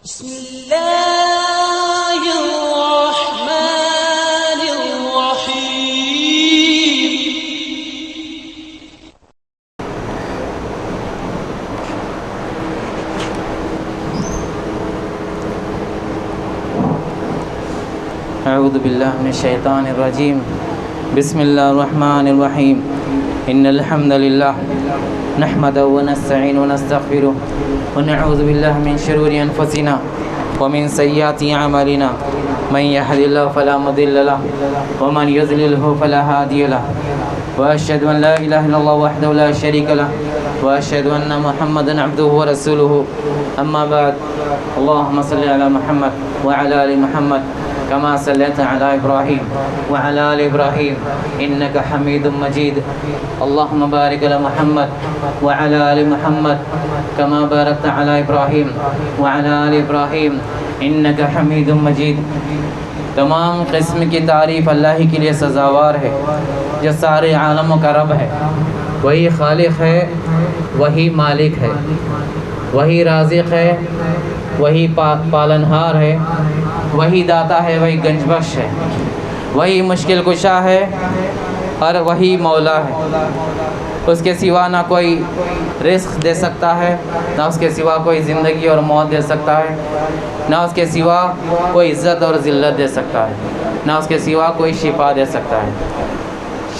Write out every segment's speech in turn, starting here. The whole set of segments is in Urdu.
بسم الله الرحمن الرحيم. أعوذ بالله من الشيطان الرجيم. بسم الله الرحمن الرحيم. إن الحمد لله نحمده ونستعينه ونستغفره ونعوذ بالله من شرور أنفسنا ومن سيئات أعمالنا. من يهد الله فلا مضل له ومن يضلله فلا هادي له. وأشهد أن لا إله إلا الله وحده لا شريك له وأشهد أن محمدا عبده ورسوله. أما بعد، اللهم صل على محمد وعلى آل محمد كما صليت على إبراهيم وعلى آل إبراهيم إنك حميد مجيد. اللهم بارك على محمد وعلى آل محمد كما باركت على إبراهيم وعلى آل إبراهيم إنك حميد مجيد. تمام قسم کی تعریف اللہ ہی کے لیے سزاوار ہے جو سارے عالموں کا رب ہے. وہی خالق ہے، وہی مالک ہے، وہی رازق ہے، وہی پالنہار ہے، وہی داتا ہے، وہی گنج بخش ہے، وہی مشکل کشا ہے اور وہی مولا ہے. اس کے سوا نہ کوئی رزق دے سکتا ہے، نہ اس کے سوا کوئی زندگی اور موت دے سکتا ہے، نہ اس کے سوا کوئی عزت اور ذلت دے سکتا ہے، نہ اس کے سوا کوئی شفا دے سکتا ہے.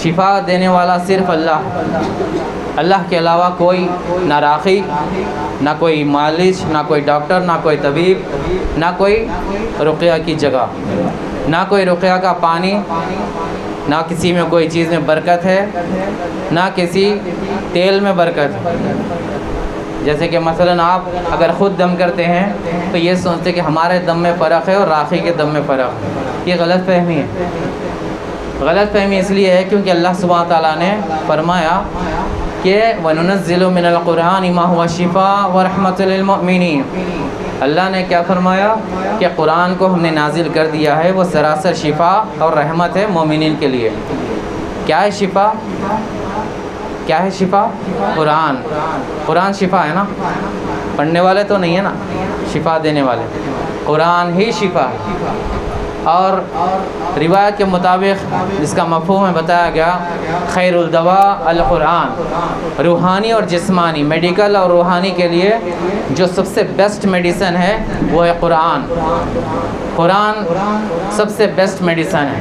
شفا دینے والا صرف اللہ ہے. اللہ کے علاوہ کوئی نہ راقی، نہ کوئی مالش، نہ کوئی ڈاکٹر، نہ کوئی طبیب، نہ کوئی رقیہ کی جگہ، نہ کوئی رقیہ کا پانی، نہ کسی میں کوئی چیز میں برکت ہے، نہ کسی تیل میں برکت ہے. جیسے کہ مثلا آپ اگر خود دم کرتے ہیں تو یہ سوچتے کہ ہمارے دم میں فرق ہے اور راقی کے دم میں فرق ہے. یہ غلط فہمی ہے. غلط فہمی اس لیے ہے کیونکہ اللہ سبحانہ تعالیٰ نے فرمایا کہ وَنُنَزِّلُ مِنَ الْقُرْآنِ مَا هُوَ شِفَاءٌ وَرَحْمَةٌ لِلْمُؤْمِنِينَ. اللہ نے کیا فرمایا کہ قرآن کو ہم نے نازل کر دیا ہے، وہ سراسر شفا اور رحمت ہے مومنین کے لیے. کیا ہے شفا؟ کیا ہے شفا؟ قرآن. قرآن شفا ہے نا، پڑھنے والے تو نہیں ہے نا، شفا دینے والے. قرآن ہی شفا ہے. اور روایت کے مطابق جس کا مفہوم ہے بتایا گیا، خیر الدواء القرآن. روحانی اور جسمانی، میڈیکل اور روحانی کے لیے جو سب سے بیسٹ میڈیسن ہے وہ ہے قرآن. قرآن سب سے بیسٹ میڈیسن ہے.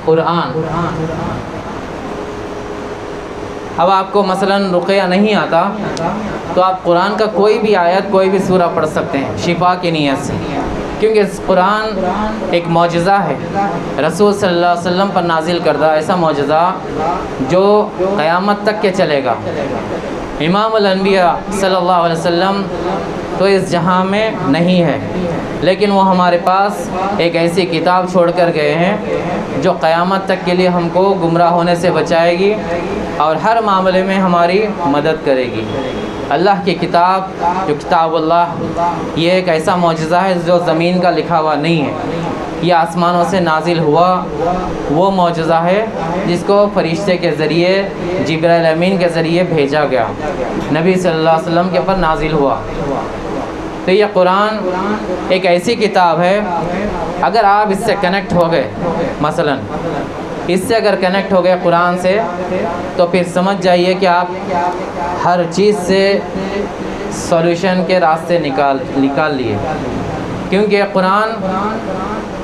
قرآن. اب آپ کو مثلا رقیہ نہیں آتا تو آپ قرآن کا کوئی بھی آیت، کوئی بھی سورہ پڑھ سکتے ہیں شفا کی نیت سے، کیونکہ قرآن ایک معجزہ ہے، رسول صلی اللہ علیہ وسلم پر نازل کردہ ایسا معجزہ جو قیامت تک کے چلے گا. امام الانبیاء صلی اللہ علیہ وسلم تو اس جہاں میں نہیں ہے، لیکن وہ ہمارے پاس ایک ایسی کتاب چھوڑ کر گئے ہیں جو قیامت تک کے لیے ہم کو گمراہ ہونے سے بچائے گی اور ہر معاملے میں ہماری مدد کرے گی. اللہ کی کتاب جو کتاب اللہ، یہ ایک ایسا معجزہ ہے جو زمین کا لکھا ہوا نہیں ہے. یہ آسمانوں سے نازل ہوا وہ معجزہ ہے جس کو فرشتے کے ذریعے، جبرائیل امین کے ذریعے بھیجا گیا، نبی صلی اللہ علیہ وسلم کے اوپر نازل ہوا. تو یہ قرآن ایک ایسی کتاب ہے، اگر آپ اس سے کنیکٹ ہو گئے، مثلا اس سے اگر کنیکٹ ہو گئے قرآن سے، تو پھر سمجھ جائیے کہ آپ ہر چیز سے سولوشن کے راستے نکال لیے. کیونکہ قرآن،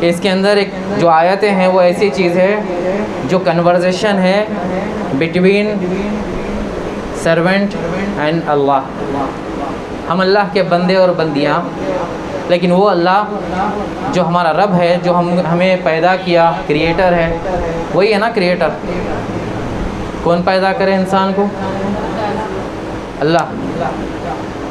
اس کے اندر ایک جو آیتیں ہیں وہ ایسی چیز ہے جو کنورزیشن ہے بٹوین سرونٹ اینڈ اللہ. ہم اللہ کے بندے اور بندیاں، لیکن وہ اللہ جو ہمارا رب ہے، جو ہمیں پیدا کیا، کریٹر ہے، وہی ہے نا کریٹر. کون پیدا کرے انسان کو؟ اللہ.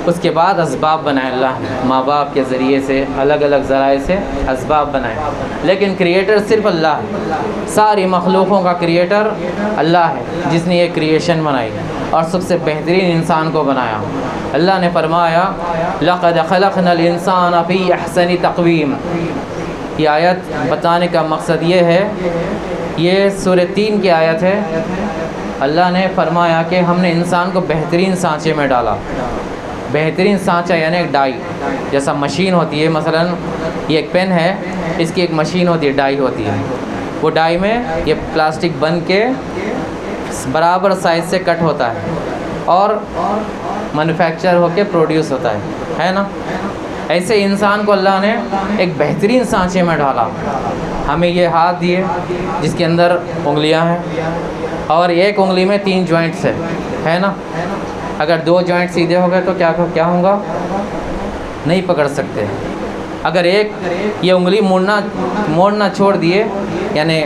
اس کے بعد اسباب بنائے اللہ نے، ماں باپ کے ذریعے سے، الگ الگ ذرائع سے اسباب بنائے، لیکن کریٹر صرف اللہ ہے. ساری مخلوقوں کا کریٹر اللہ ہے جس نے یہ کریشن بنائی اور سب سے بہترین انسان کو بنایا. اللہ نے فرمایا لَقَدْ خَلَقْنَا الْإِنسَانَ فِي أَحْسَنِ تَقْوِيمٍ. یہ آیت بتانے کا مقصد یہ ہے، یہ سورہ 3 کی آیت ہے اللہ نے فرمایا کہ ہم نے انسان کو بہترین سانچے میں ڈالا. بہترین سانچہ یعنی ایک ڈائی جیسا مشین ہوتی ہے، مثلا یہ ایک پین ہے، اس کی ایک مشین ہوتی ہے، ڈائی ہوتی ہے. وہ ڈائی میں یہ پلاسٹک بن کے برابر سائز سے کٹ ہوتا ہے اور مینوفیکچر ہو کے پروڈیوس ہوتا ہے نا. ایسے انسان کو اللہ نے ایک بہترین سانچے میں ڈالا. ہمیں یہ ہاتھ دیے جس کے اندر انگلیاں ہیں اور ایک انگلی میں 3 جوائنٹس ہے نا. اگر 2 جوائنٹ سیدھے ہو گئے تو کیا ہوگا؟ نہیں پکڑ سکتے. اگر ایک یہ انگلی موڑنا چھوڑ دیے، یعنی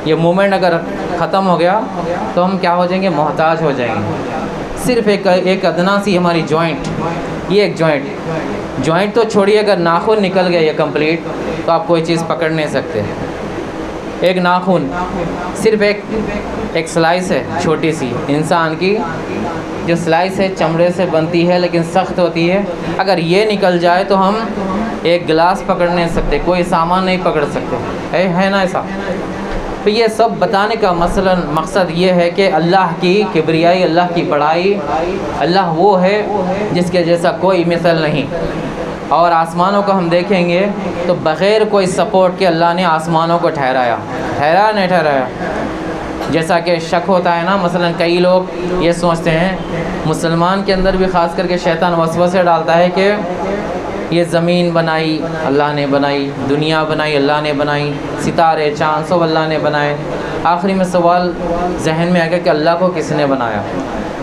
یہ موومنٹ اگر ختم ہو گیا تو ہم کیا ہو جائیں گے؟ محتاج ہو جائیں گے. صرف ایک ادنا سی ہماری جوائنٹ، یہ ایک جوائنٹ تو چھوڑیے، اگر ناخن نکل گیا یہ کمپلیٹ تو آپ کوئی چیز پکڑ نہیں سکتے. ایک ناخن صرف ایک سلائس ہے چھوٹی سی انسان کی، جو سلائس ہے چمڑے سے بنتی ہے لیکن سخت ہوتی ہے. اگر یہ نکل جائے تو ہم ایک گلاس پکڑ نہیں سکتے، کوئی سامان نہیں پکڑ سکتے، ہے نا ایسا. تو یہ سب بتانے کا مثلا مقصد یہ ہے کہ اللہ کی کبریائی، اللہ کی بڑائی، اللہ وہ ہے جس کے جیسا کوئی مثل نہیں. اور آسمانوں کو ہم دیکھیں گے تو بغیر کوئی سپورٹ کے اللہ نے آسمانوں کو ٹھہرایا نہیں ٹھہرایا. جیسا کہ شک ہوتا ہے نا، مثلا کئی لوگ یہ سوچتے ہیں، مسلمان کے اندر بھی خاص کر کے شیطان وسوسے ڈالتا ہے کہ یہ زمین بنائی اللہ نے بنائی، دنیا بنائی اللہ نے بنائی، ستارے چاند سب اللہ نے بنائے. آخری میں سوال ذہن میں آ گیا کہ اللہ کو کس نے بنایا؟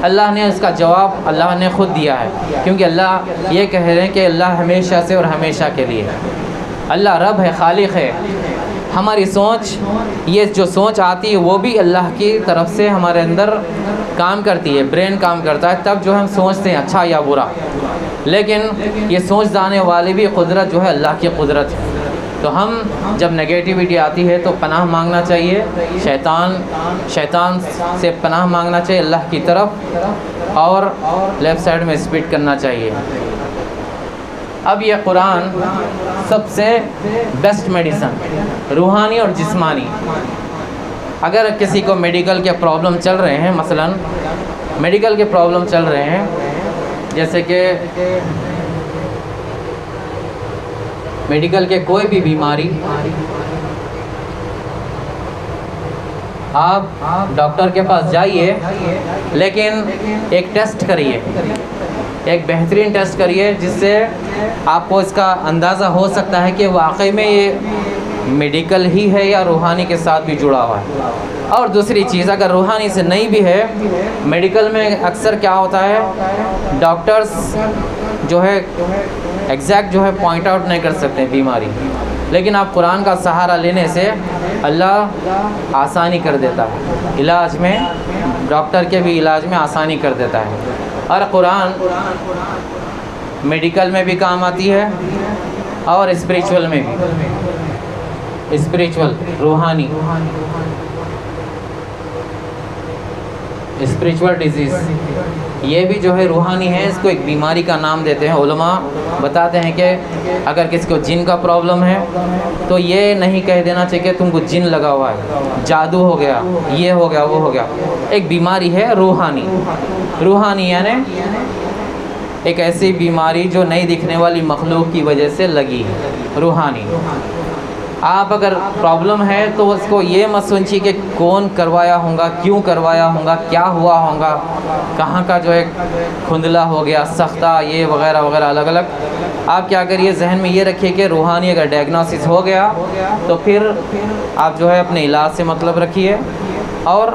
اللہ نے اس کا جواب اللہ نے خود دیا ہے، کیونکہ اللہ یہ کہہ رہے ہیں کہ اللہ ہمیشہ سے اور ہمیشہ کے لیے. اللہ رب ہے، خالق ہے. ہماری سوچ، یہ جو سوچ آتی ہے وہ بھی اللہ کی طرف سے ہمارے اندر کام کرتی ہے، برین کام کرتا ہے، تب جو ہم سوچتے ہیں اچھا یا برا. لیکن یہ سوچ جانے والی بھی قدرت جو ہے اللہ کی قدرت ہے. تو ہم جب نگیٹیوٹی آتی ہے تو پناہ مانگنا چاہیے، شیطان سے پناہ مانگنا چاہیے اللہ کی طرف، اور لیفٹ سائڈ میں اسپیڈ کرنا چاہیے. اب یہ قرآن سب سے بیسٹ میڈیسن، روحانی اور جسمانی. اگر کسی کو میڈیکل کے پرابلم چل رہے ہیں، مثلا میڈیکل کے پرابلم چل رہے ہیں، جیسے کہ میڈیکل کے کوئی بھی بیماری، آپ ڈاکٹر کے پاس جائیے، لیکن ایک ٹیسٹ کریے، ایک بہترین ٹیسٹ کریے جس سے آپ کو اس کا اندازہ ہو سکتا ہے کہ واقعی میں یہ میڈیکل ہی ہے یا روحانی کے ساتھ بھی جڑا ہوا ہے. اور دوسری چیز، اگر روحانی سے نہیں بھی ہے، میڈیکل میں اکثر کیا ہوتا ہے، ڈاکٹرز جو ہے ایگزیکٹ جو ہے پوائنٹ آؤٹ نہیں کر سکتے بیماری، لیکن آپ قرآن کا سہارا لینے سے اللہ آسانی کر دیتا ہے علاج میں، ڈاکٹر کے بھی علاج میں آسانی کر دیتا ہے. اور قرآن میڈیکل میں بھی کام آتی ہے اور اسپریچول میں بھی، اسپریچول روحانی، اسپریچول ڈیزیز یہ بھی جو ہے روحانی ہے. اس کو ایک بیماری کا نام دیتے ہیں. علماء بتاتے ہیں کہ اگر کسی کو جن کا پرابلم ہے تو یہ نہیں کہہ دینا چاہیے کہ تم کو جن لگا ہوا ہے، جادو ہو گیا، یہ ہو گیا، وہ ہو گیا. ایک بیماری ہے روحانی. روحانی یعنی ایک ایسی بیماری جو نہیں دکھنے والی مخلوق کی وجہ سے لگی ہے، روحانی. آپ اگر پرابلم ہے تو اس کو یہ مت سوچیے کہ کون کروایا ہوں گا، کیوں کروایا ہوں گا، کیا ہوا ہوگا، کہاں کا جو ہے کھندلا ہو گیا، سختہ، یہ وغیرہ وغیرہ الگ الگ. آپ کیا کریے، ذہن میں یہ رکھیے کہ روحانی اگر ڈائگنوسس ہو گیا تو پھر آپ جو ہے اپنے علاج سے مطلب رکھیے اور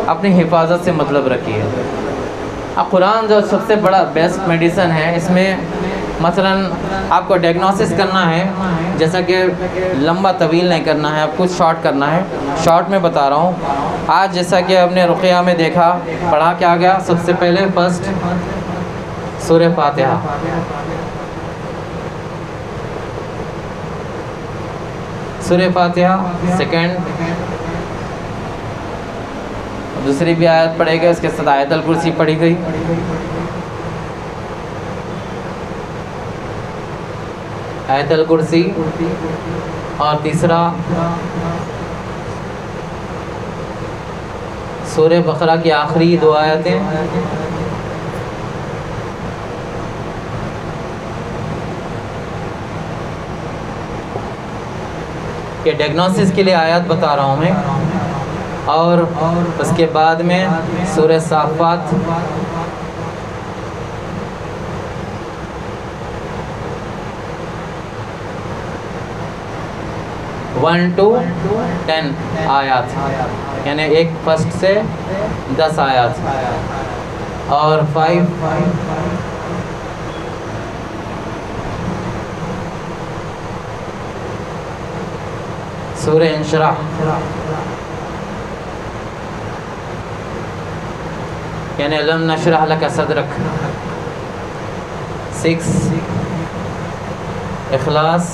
اپنی حفاظت سے مطلب رکھیے. قرآن جو سب سے بڑا بیسٹ میڈیسن ہے، اس میں مثلا آپ کو ڈائگنوسس کرنا ہے، جیسا کہ لمبا طویل نہیں کرنا ہے، آپ کچھ شارٹ کرنا ہے. شارٹ میں بتا رہا ہوں. آج جیسا کہ ہم نے رقیہ میں دیکھا، پڑھا کیا گیا، سب سے پہلے فرسٹ سورہ فاتحہ، سورہ فاتحہ. سیکنڈ دوسری بھی آیت پڑھے گئے، اس کے ساتھ آیت الکرسی پڑھی گئی. آیت الکرسی، اور تیسرا سورہ بقرہ کی آخری 2 آیتیں کہ ڈائگنوسس کے لیے آیات بتا رہا ہوں میں، اور اس کے بعد میں سورہ صافات 1 to 10 آیات، یعنی ایک فرسٹ سے 10 آیات، اور 5 سورہ انشراح، یعنی الم نشرح لک صدرک، 6 اخلاص،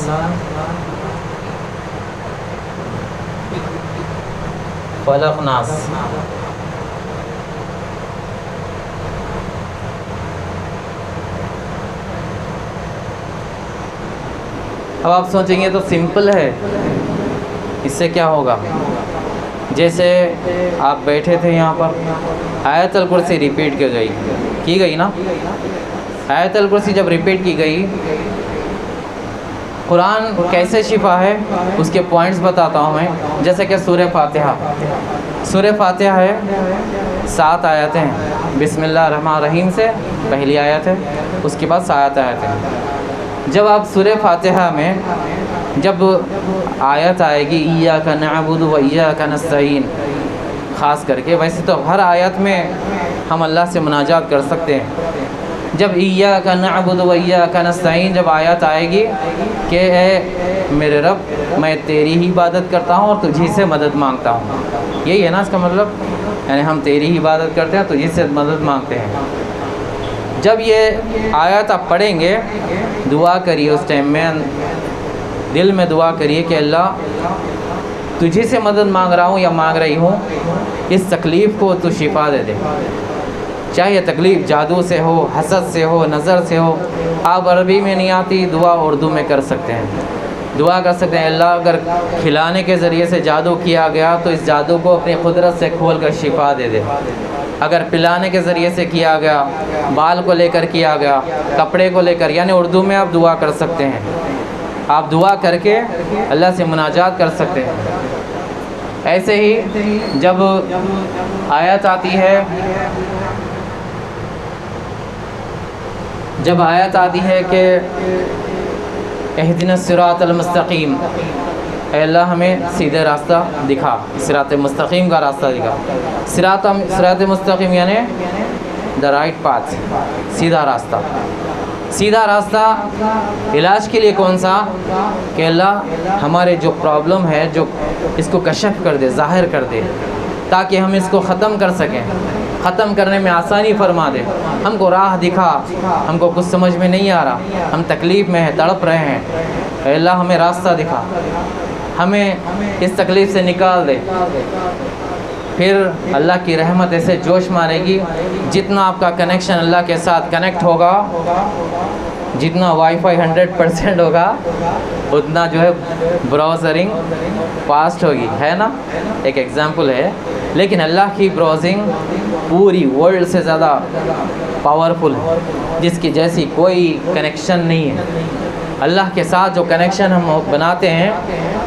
فلق، ناس۔ اب آپ سوچیں گے تو سمپل ہے، اس سے کیا ہوگا؟ جیسے آپ بیٹھے تھے یہاں پر، آیت الکرسی ریپیٹ کی گئی نا، آیت الکرسی جب ریپیٹ کی گئی، قرآن کیسے شفا ہے اس کے پوائنٹس بتاتا ہوں میں۔ جیسے کہ سورہ فاتحہ ہے، 7 آیتیں ہیں، بسم اللہ الرحمن الرحیم سے پہلی آیت ہے، اس کے بعد 7 آیتیں ہیں۔ جب آپ سورہ فاتحہ میں جب آیت آئے گی ایاک نعبد و ایاک نستعین، خاص کر کے، ویسے تو ہر آیت میں ہم اللہ سے مناجات کر سکتے ہیں، جب ایاک نعبد و ایاک نستعین جب آیت آئے گی کہ اے میرے رب میں تیری ہی عبادت کرتا ہوں اور تجھی سے مدد مانگتا ہوں، یہی ہے نا اس کا مطلب، یعنی ہم تیری ہی عبادت کرتے ہیں، تجھی سے مدد مانگتے ہیں۔ جب یہ آیت آپ پڑھیں گے، دعا کریے اس ٹائم میں، دل میں دعا کریے کہ اللہ تجھی سے مدد مانگ رہا ہوں یا مانگ رہی ہوں، اس تکلیف کو تو شفا دے دے، چاہے یہ تکلیف جادو سے ہو، حسد سے ہو، نظر سے ہو۔ آپ عربی میں نہیں آتی، دعا اردو میں کر سکتے ہیں، دعا کر سکتے ہیں اللہ اگر کھلانے کے ذریعے سے جادو کیا گیا تو اس جادو کو اپنی قدرت سے کھول کر شفا دے دے، اگر پلانے کے ذریعے سے کیا گیا، بال کو لے کر کیا گیا، کپڑے کو لے کر، یعنی اردو میں آپ دعا کر سکتے ہیں، آپ دعا کر کے اللہ سے مناجات کر سکتے ہیں۔ ایسے ہی جب آیت آتی ہے کہ اہدنا الصراط المستقیم، اے اللہ ہمیں سیدھے راستہ دکھا، صراط مستقیم کا راستہ دکھا۔ صراط مستقیم یعنی دا رائٹ پاتھ، سیدھا راستہ۔ سیدھا راستہ علاج کے لیے کون سا؟ کہ اللہ ہمارے جو پرابلم ہے، جو اس کو کشف کر دے، ظاہر کر دے، تاکہ ہم اس کو ختم کر سکیں، ختم کرنے میں آسانی فرما دے۔ ہم کو راہ دکھا، ہم کو کچھ سمجھ میں نہیں آ رہا، ہم تکلیف میں ہیں، تڑپ رہے ہیں، اے اللہ ہمیں راستہ دکھا، ہمیں اس تکلیف سے نکال دے۔ پھر اللہ کی رحمت ایسے جوش مارے گی، جتنا آپ کا کنیکشن اللہ کے ساتھ کنیکٹ ہوگا، جتنا وائی فائی 100% ہوگا، اتنا جو ہے براؤزرنگ فاسٹ ہوگی، ہے نا، ایک ایگزامپل ہے۔ لیکن اللہ کی براؤزنگ پوری ورلڈ سے زیادہ پاورفل ہے، جس کی جیسی کوئی کنیکشن نہیں ہے۔ اللہ کے ساتھ جو کنیکشن ہم بناتے ہیں،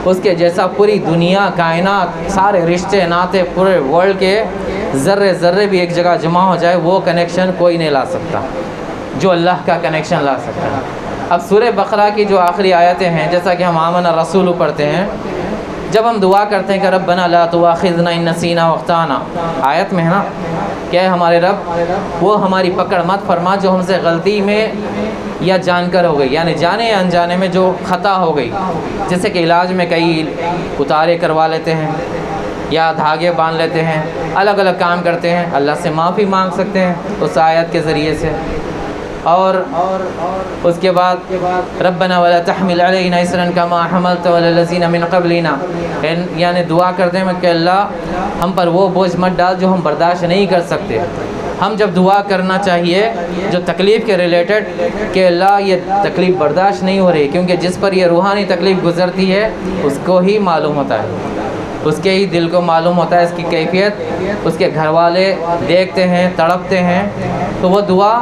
اس کے جیسا پوری دنیا، کائنات، سارے رشتے ناتے، پورے ورلڈ کے ذرے ذرے بھی ایک جگہ جمع ہو جائے، وہ کنیکشن کوئی نہیں لا سکتا جو اللہ کا کنیکشن لا سکتا ہے۔ اب سورہ بقرہ کی جو آخری آیتیں ہیں، جیسا کہ ہم آمن الرسول پڑھتے ہیں، جب ہم دعا کرتے ہیں کہ ربنا لا تؤاخذنا ان نسینا واخطانا، آیت میں ہے نا کہ ہمارے رب وہ ہماری پکڑ مت فرما جو ہم سے غلطی میں یا جان کر ہو گئی، یعنی جانے یا انجانے میں جو خطا ہو گئی، جیسے کہ علاج میں کئی اتارے کروا لیتے ہیں یا دھاگے باندھ لیتے ہیں، الگ الگ کام کرتے ہیں، اللہ سے معافی مانگ سکتے ہیں اس آیت کے ذریعے سے۔ اور اس کے بعد ربنا ولا تحمل علینا اسرا کما حملت علی الذین من قبلنا، یعنی دعا کرتے ہیں کہ اللہ ہم پر وہ بوجھ مت ڈال جو ہم برداشت نہیں کر سکتے۔ ہم جب دعا کرنا چاہیے جو تکلیف کے ریلیٹڈ کہ اللہ یہ تکلیف برداشت نہیں ہو رہی، کیونکہ جس پر یہ روحانی تکلیف گزرتی ہے اس کو ہی معلوم ہوتا ہے، اس کے ہی دل کو معلوم ہوتا ہے اس کی کیفیت، اس کے گھر والے دیکھتے ہیں، تڑپتے ہیں، تو وہ دعا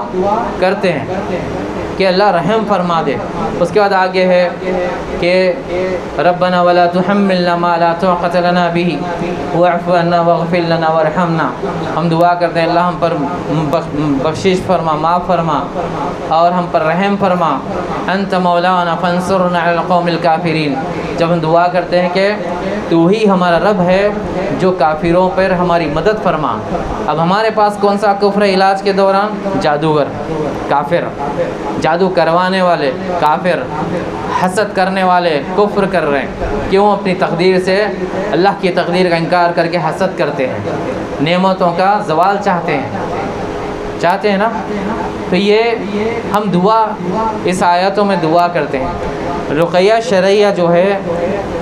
کرتے ہیں کہ اللہ رحم فرما دے۔ اس کے بعد آگے ہے کہ ربنا ولا تحملنا ما لا طاقت لنا به واعف عنا واغفر لنا وارحمنا۔ ہم دعا کرتے ہیں اللہ ہم پر بخشش فرما، معاف فرما اور ہم پر رحم فرما۔ انت مولانا فانصرنا علی القوم الکافرین۔ جب ہم دعا کرتے ہیں کہ تو ہی ہمارا رب ہے جو کافروں پر ہماری مدد فرما۔ اب ہمارے پاس کون سا کفر علاج کے دوران؟ جادوگر، کافر، جادو کروانے والے کافر، حسد کرنے والے کفر کر رہے ہیں۔ کیوں؟ اپنی تقدیر سے، اللہ کی تقدیر کا انکار کر کے حسد کرتے ہیں، نعمتوں کا زوال چاہتے ہیں نا۔ تو یہ ہم دعا اس آیاتوں میں دعا کرتے ہیں۔ رقیہ شرعیہ جو ہے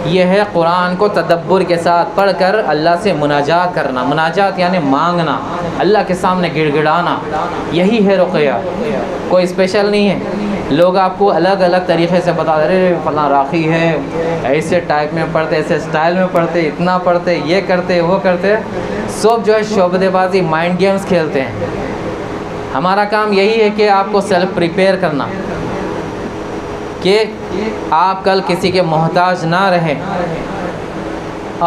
یہ ہے قرآن کو تدبر کے ساتھ پڑھ کر اللہ سے مناجات کرنا۔ مناجات یعنی مانگنا، اللہ کے سامنے گڑ گڑانا، یہی ہے رقیہ، کوئی اسپیشل نہیں ہے۔ لوگ آپ کو الگ الگ طریقے سے بتا دے رہے فلاں راقی ہے، ایسے ٹائپ میں پڑھتے، ایسے اسٹائل میں پڑھتے، اتنا پڑھتے، یہ کرتے، وہ کرتے، سب جو ہے شعبدے بازی، مائنڈ گیمز کھیلتے ہیں۔ ہمارا کام یہی ہے کہ آپ کو سیلف پریپیئر کرنا کہ آپ کل کسی کے محتاج نہ رہیں۔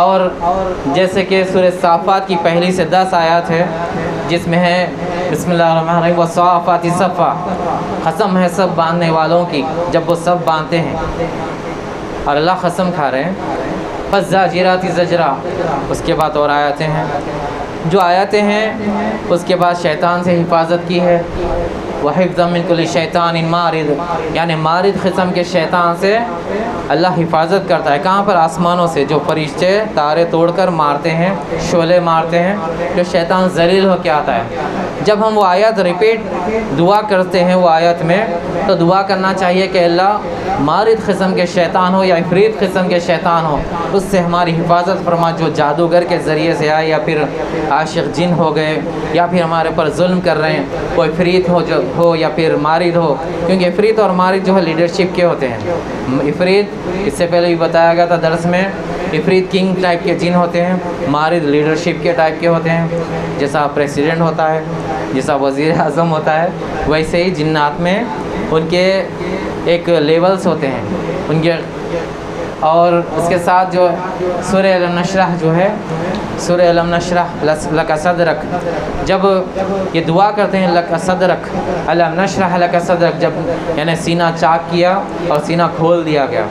اور جیسے کہ سورہ صافات کی پہلی سے 10 آیات ہے جس میں ہے بسم اللہ الرحمن الرحیم والصافات صفا، قسم ہے سب باندھنے والوں کی جب وہ سب باندھتے ہیں، اور اللہ قسم کھا رہے ہیں۔ فالزاجرات زجرا، اس کے بعد اور آیاتیں ہیں، جو آیاتیں ہیں اس کے بعد شیطان سے حفاظت کی ہے۔ وَحِفْظًا مِنْ كُلِّ شَيْطَانٍ مَارِدٍ، یعنی مارد قسم کے شیطان سے اللہ حفاظت کرتا ہے۔ کہاں پر؟ آسمانوں سے، جو فرشتے تارے توڑ کر مارتے ہیں، شعلے مارتے ہیں، جو شیطان ذلیل ہو کے آتا ہے۔ جب ہم وہ آیت ریپیٹ دعا کرتے ہیں وہ آیت میں، تو دعا کرنا چاہیے کہ اللہ مارد قسم کے شیطان ہو یا عفریت قسم کے شیطان ہو، اس سے ہماری حفاظت فرما، جو جادوگر کے ذریعے سے آئے یا پھر عاشق جن ہو گئے یا پھر ہمارے پر ظلم کر رہے ہیں، وہ عفریت ہو یا پھر مارد ہو، کیونکہ عفریت اور مارد جو ہے لیڈرشپ کے ہوتے ہیں۔ عفریت اس سے پہلے بھی بتایا گیا تھا درس میں، عفریت کنگ ٹائپ کے جن ہوتے ہیں، مارد لیڈرشپ کے ٹائپ کے ہوتے ہیں، جیسا پریسیڈنٹ ہوتا ہے، جیسا وزیر اعظم ہوتا ہے، ویسے ہی جنات میں ان کے ایک لیولز ہوتے ہیں ان کے۔ اور اس کے ساتھ جو سورہ الم نشرح جو ہے، سورہ الم نشرح لک صدرک، جب یہ دعا کرتے ہیں لک صدرک، الم نشرح لک صدرک، جب یعنی سینہ چاک کیا اور سینہ کھول دیا گیا،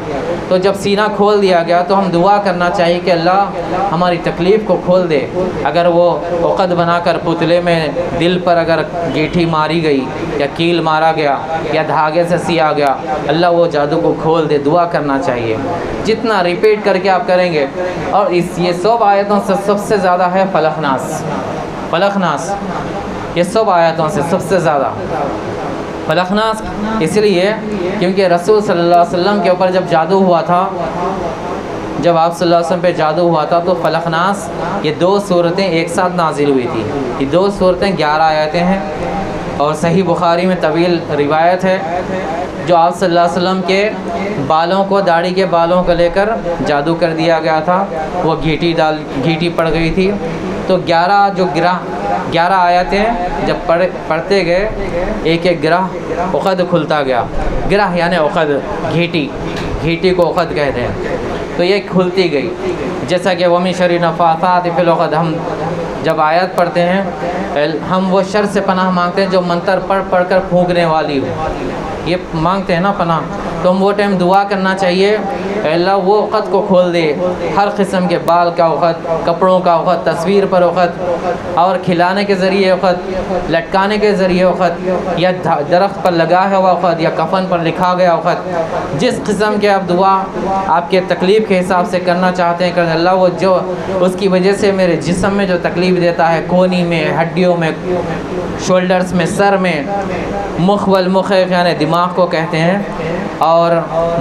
تو جب سینہ کھول دیا گیا تو ہم دعا کرنا چاہیے کہ اللہ ہماری تکلیف کو کھول دے۔ اگر وہ عقد بنا کر پتلے میں دل پر اگر گیٹھی ماری گئی یا کیل مارا گیا یا دھاگے سے سیا گیا، اللہ وہ جادو کو کھول دے، دعا کرنا چاہیے۔ جتنا ریپیٹ کر کے آپ کریں گے، اور یہ سب آیتوں سے سب سے زیادہ ہے فلق ناس، فلق ناس، یہ سب آیتوں سے سب سے زیادہ فلق ناس، اس لیے کیونکہ رسول صلی اللہ علیہ وسلم کے اوپر جب جادو ہوا تھا، جب آپ صلی اللہ علیہ وسلم پہ جادو ہوا تھا، تو فلق ناس یہ 2 صورتیں ایک ساتھ نازل ہوئی تھی۔ یہ 2 صورتیں 11 آیتیں ہیں، اور صحیح بخاری میں طویل روایت ہے جو آپ صلی اللہ علیہ وسلم کے بالوں کو، داڑھی کے بالوں کو لے کر جادو کر دیا گیا تھا، وہ گھیٹی پڑ گئی تھی، تو 11 آیتیں جب پڑھتے گئے، ایک ایک گرہ عقد کھلتا گیا۔ گرہ یعنی عقد، گھیٹی کو عقد کہتے ہیں، تو یہ کھلتی گئی، جیسا کہ وَمِن شَرِّ النَّفَّاثَاتِ فِي الْعُقَدِ، ہم جب آیت پڑھتے ہیں ہم وہ شر سے پناہ مانگتے ہیں جو منتر پڑھ کر پھونکنے والی ہو، یہ مانگتے ہیں نا پناہ، تو ہم وہ ٹائم دعا کرنا چاہیے اے اللہ وہ عقد کو کھول دے، ہر قسم کے بال کا عقد، کپڑوں کا عقد، تصویر پر عقد، اور کھلانے کے ذریعے عقد، لٹکانے کے ذریعے عقد، یا درخت پر لگایا ہوا عقد، یا کفن پر لکھا گیا عقد، جس قسم کے آپ دعا آپ کے تکلیف کے حساب سے کرنا چاہتے ہیں کہ اللہ وہ جو اس کی وجہ سے میرے جسم میں جو تکلیف دیتا ہے، کونی میں، ہڈیوں میں، شولڈرز میں، سر میں، مخ والمخ یعنی دماغ کو کہتے ہیں، اور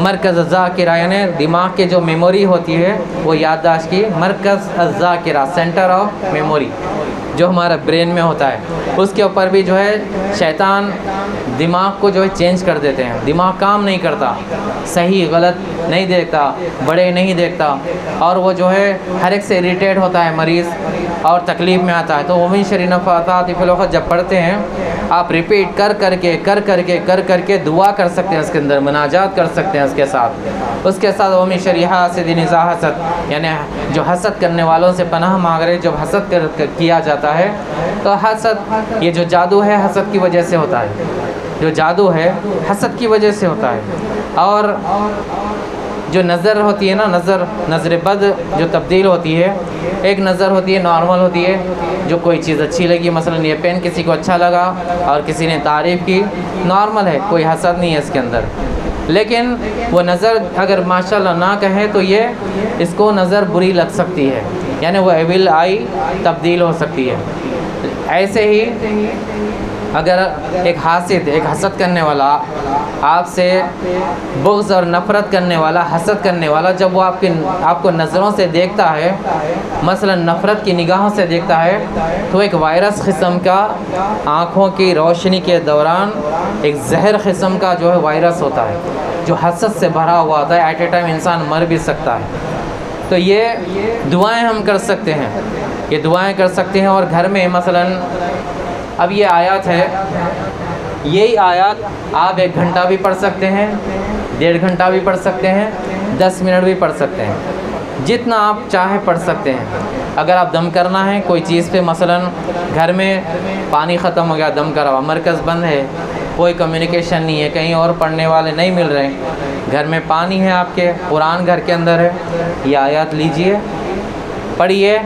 مرکز الذاکرہ یعنی دماغ کے جو میموری ہوتی ہے وہ یادداشت کی، مرکز الذاکرہ سینٹر آف میموری، جو ہمارا برین میں ہوتا ہے، اس کے اوپر بھی جو ہے شیطان دماغ کو جو ہے چینج کر دیتے ہیں. دماغ کام نہیں کرتا، صحیح غلط نہیں دیکھتا، بڑے نہیں دیکھتا، اور وہ جو ہے ہر ایک سے اریٹیٹ ہوتا ہے مریض اور تکلیف میں آتا ہے. تو ومن شر النفاثات فی العقد جب پڑھتے ہیں آپ ریپیٹ کر کر کے دعا کر سکتے ہیں، اس کے اندر مناجات کر سکتے ہیں اس کے ساتھ ومن شر حاسد اذا حسد، یعنی جو حسد کرنے والوں سے پناہ مانگ رہے. جب حسد کیا جاتا ہے تو حسد، یہ جو جادو ہے حسد کی وجہ سے ہوتا ہے، جو جادو ہے حسد کی وجہ سے ہوتا ہے. اور جو نظر ہوتی ہے نا، نظر بد جو تبدیل ہوتی ہے، ایک نظر ہوتی ہے نارمل ہوتی ہے، جو کوئی چیز اچھی لگی، مثلا یہ پین کسی کو اچھا لگا اور کسی نے تعریف کی، نارمل ہے، کوئی حسد نہیں ہے اس کے اندر. لیکن وہ نظر اگر ماشاءاللہ نہ کہیں تو یہ اس کو نظر بری لگ سکتی ہے، یعنی وہ ایول آئی تبدیل ہو سکتی ہے. ایسے ہی اگر ایک حاسد، ایک حسد کرنے والا، آپ سے بغض اور نفرت کرنے والا، حسد کرنے والا، جب وہ آپ کو نظروں سے دیکھتا ہے، مثلا نفرت کی نگاہوں سے دیکھتا ہے، تو ایک وائرس قسم کا آنکھوں کی روشنی کے دوران ایک زہر قسم کا جو ہے وائرس ہوتا ہے جو حسد سے بھرا ہوا ہوتا ہے. ایٹ اے ٹائم انسان مر بھی سکتا ہے. تو یہ دعائیں ہم کر سکتے ہیں، یہ دعائیں کر سکتے ہیں. اور گھر میں مثلا اب یہ آیات ہے، یہی آیات آپ 1 گھنٹہ بھی پڑھ سکتے ہیں، 1.5 گھنٹہ بھی پڑھ سکتے ہیں، 10 منٹ بھی پڑھ سکتے ہیں، جتنا آپ چاہیں پڑھ سکتے ہیں. اگر آپ دم کرنا ہے کوئی چیز پہ، مثلا گھر میں پانی ختم ہو گیا، دم کرا ہوا، مرکز بند ہے، کوئی کمیونیکیشن نہیں ہے، کہیں اور پڑھنے والے نہیں مل رہے، گھر میں پانی ہے، آپ کے قرآن گھر کے اندر ہے، یہ آیات لیجئے، پڑھیے،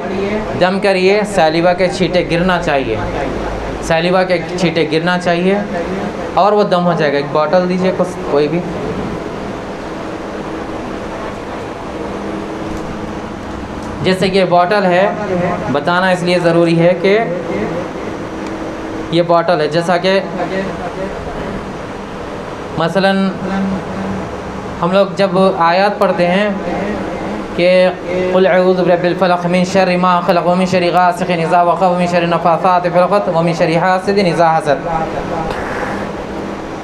دم کریے. سیلیبا کے چھینٹے گرنا چاہیے، سیلیبا کے چھینٹے گرنا چاہیے اور وہ دم ہو جائے گا. ایک بوٹل دیجئے کوئی بھی. جیسے کہ بوٹل ہے، بتانا اس لیے ضروری ہے کہ یہ بوٹل ہے، جیسا کہ مثلا ہم لوگ جب آیات پڑھتے ہیں کہ قل اعوذ برب الفلق من شر ما خلق ومن شر غاسق اذا وقب ومن شر النفاثات فی العقد ومن شر حاسد اذا حسد،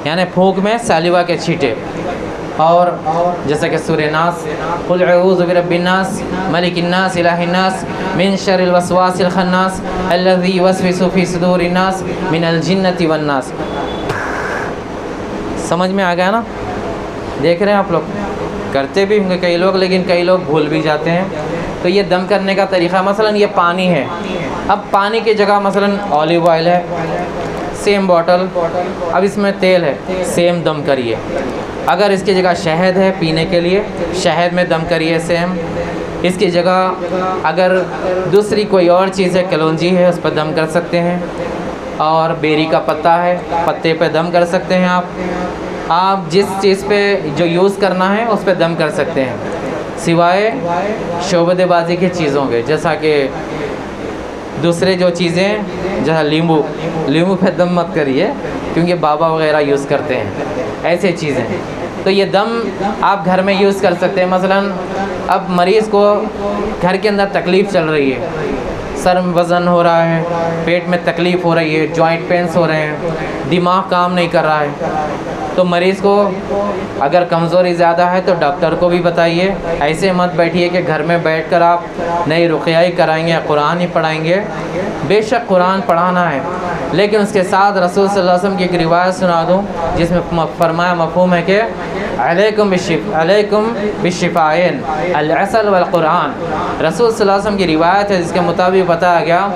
یعنی پھونک میں سیلیبا کے چھینٹے. اور جیسا کہ سورہ ناس، قل اعوذ برب الناس ملک الناس الہ الناس من شر الوسواس الخناس الذی یوسوس فی صدور الناس من الجنۃ والناس. سمجھ میں آ گیا نا؟ دیکھ رہے ہیں آپ لوگ، کرتے بھی ہوں گے کئی لوگ، لیکن کئی لوگ بھول بھی جاتے ہیں. تو یہ دم کرنے کا طریقہ، مثلا یہ پانی ہے، اب پانی کی جگہ مثلا اولیو آئل ہے، سیم بوٹل، اب اس میں تیل ہے، سیم دم کریے. اگر اس کی جگہ شہد ہے پینے کے لیے، شہد میں دم کریے سیم. اس کی جگہ اگر دوسری کوئی اور چیز ہے، کلونجی ہے، اس پر دم کر سکتے ہیں. اور بیری کا پتہ ہے، پتے پہ دم کر سکتے ہیں. آپ جس چیز پہ جو یوز کرنا ہے اس پہ دم کر سکتے ہیں، سوائے شعبدے بازی کی چیزوں کے، جیسا کہ دوسرے جو چیزیں، جیسا لیمو پہ دم مت کریے کیونکہ بابا وغیرہ یوز کرتے ہیں ایسے چیزیں. تو یہ دم آپ گھر میں یوز کر سکتے ہیں. مثلا اب مریض کو گھر کے اندر تکلیف چل رہی ہے، سر میں وزن ہو رہا ہے، پیٹ میں تکلیف ہو رہی ہے، جوائنٹ پینس ہو رہے ہیں، دماغ کام نہیں کر رہا ہے، تو مریض کو اگر کمزوری زیادہ ہے تو ڈاکٹر کو بھی بتائیے. ایسے مت بیٹھیے کہ گھر میں بیٹھ کر آپ نئی رقیہ کرائیں گے یا قرآن ہی پڑھائیں گے. بے شک قرآن پڑھانا ہے، لیکن اس کے ساتھ رسول صلی اللہ علیہ وسلم کی ایک روایت سنا دوں جس میں فرمایا مفہوم ہے کہ علیکم بالشفائین العسل والقرآن. رسول صلی اللہ علیہ وسلم کی روایت ہے جس کے مطابق بتایا گیا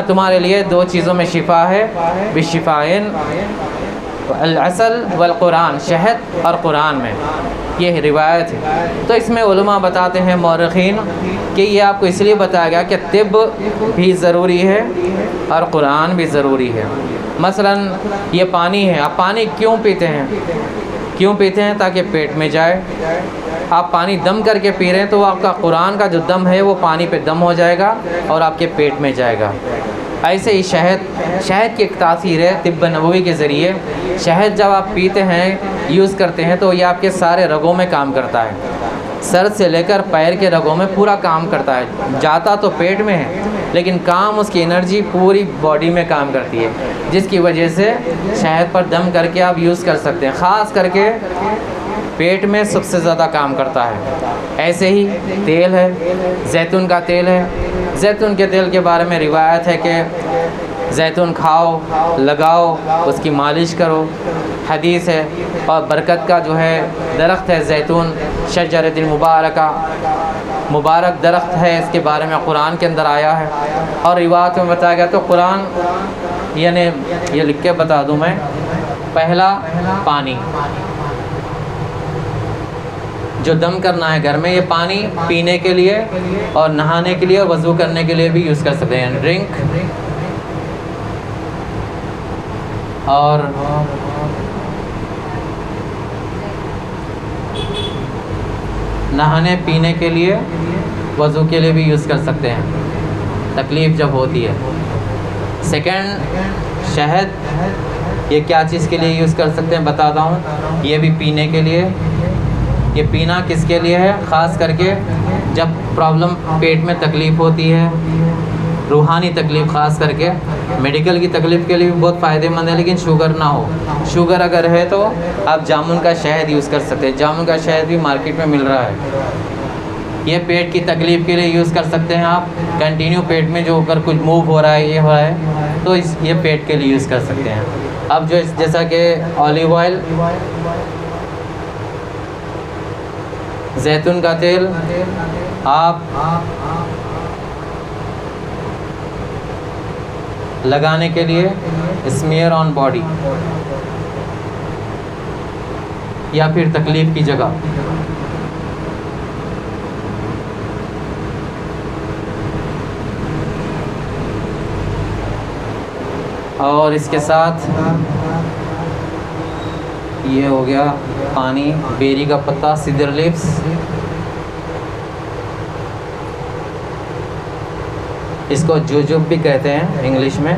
تمہارے لیے 2 چیزوں میں شفا ہے، بالشفائین العسل والقرآن، شہد اور قرآن میں، یہ روایت ہے. تو اس میں علماء بتاتے ہیں مورخین کہ یہ آپ کو اس لیے بتایا گیا کہ طب بھی ضروری ہے اور قرآن بھی ضروری ہے. مثلا یہ پانی ہے، آپ پانی کیوں پیتے ہیں؟ کیوں پیتے ہیں؟ تاکہ پیٹ میں جائے. آپ پانی دم کر کے پی رہے ہیں تو آپ کا قرآن کا جو دم ہے وہ پانی پہ دم ہو جائے گا اور آپ کے پیٹ میں جائے گا. ایسے ہی شہد کی ایک تاثیر ہے طب نبوی کے ذریعے. شہد جب آپ پیتے ہیں، یوز کرتے ہیں، تو یہ آپ کے سارے رگوں میں کام کرتا ہے، سر سے لے کر پیر کے رگوں میں پورا کام کرتا ہے. جاتا تو پیٹ میں ہے لیکن کام اس کی انرجی پوری باڈی میں کام کرتی ہے، جس کی وجہ سے شہد پر دم کر کے آپ یوز کر سکتے ہیں، خاص کر کے پیٹ میں سب سے زیادہ کام کرتا ہے۔ ایسے ہی تیل ہے، زیتون کا تیل ہے، زیتون کے تیل کے بارے میں روایت ہے کہ زیتون کھاؤ، لگاؤ، اس کی مالش کرو، حدیث ہے۔ اور برکت کا جو ہے درخت ہے زیتون، شجرۃ المبارکہ، مبارک درخت ہے، اس کے بارے میں قرآن کے اندر آیا ہے اور روایت میں بتایا گیا۔ تو قرآن یعنی یہ لکھ کے بتا دوں میں، پہلا پانی جو دم کرنا ہے گھر میں، یہ پانی پینے کے لیے اور نہانے کے لیے اور وضو کرنے کے لیے بھی یوز کر سکتے ہیں، ڈرنک، اور نہانے پینے کے لیے وضو کے لیے بھی یوز کر سکتے ہیں تکلیف جب ہوتی ہے۔ سیکنڈ، شہد، یہ کیا چیز کے لیے یوز کر سکتے ہیں بتاتا ہوں، یہ بھی پینے کے لیے۔ یہ پینا کس کے لیے ہے؟ خاص کر کے جب پرابلم پیٹ میں تکلیف ہوتی ہے، روحانی تکلیف، خاص کر کے میڈیکل کی تکلیف کے لیے بھی بہت فائدہ مند ہے، لیکن شوگر نہ ہو۔ شوگر اگر ہے تو آپ جامن کا شہد یوز کر سکتے ہیں، جامن کا شہد بھی مارکیٹ میں مل رہا ہے۔ یہ پیٹ کی تکلیف کے لیے یوز کر سکتے ہیں آپ، کنٹینیو پیٹ میں جو اگر کچھ موو ہو رہا ہے، یہ ہو رہا ہے، تو یہ پیٹ کے لیے یوز کر سکتے ہیں۔ اب جو جیسا کہ اولیو آئل، زیتون کا تیل، آپ لگانے کے لیے اسمیئر آن باڈی یا پھر تکلیف کی جگہ۔ اور اس کے ساتھ یہ ہو گیا پانی، بیری کا پتا، سدر لیوس، اس کو جوجوب بھی کہتے ہیں انگلش میں۔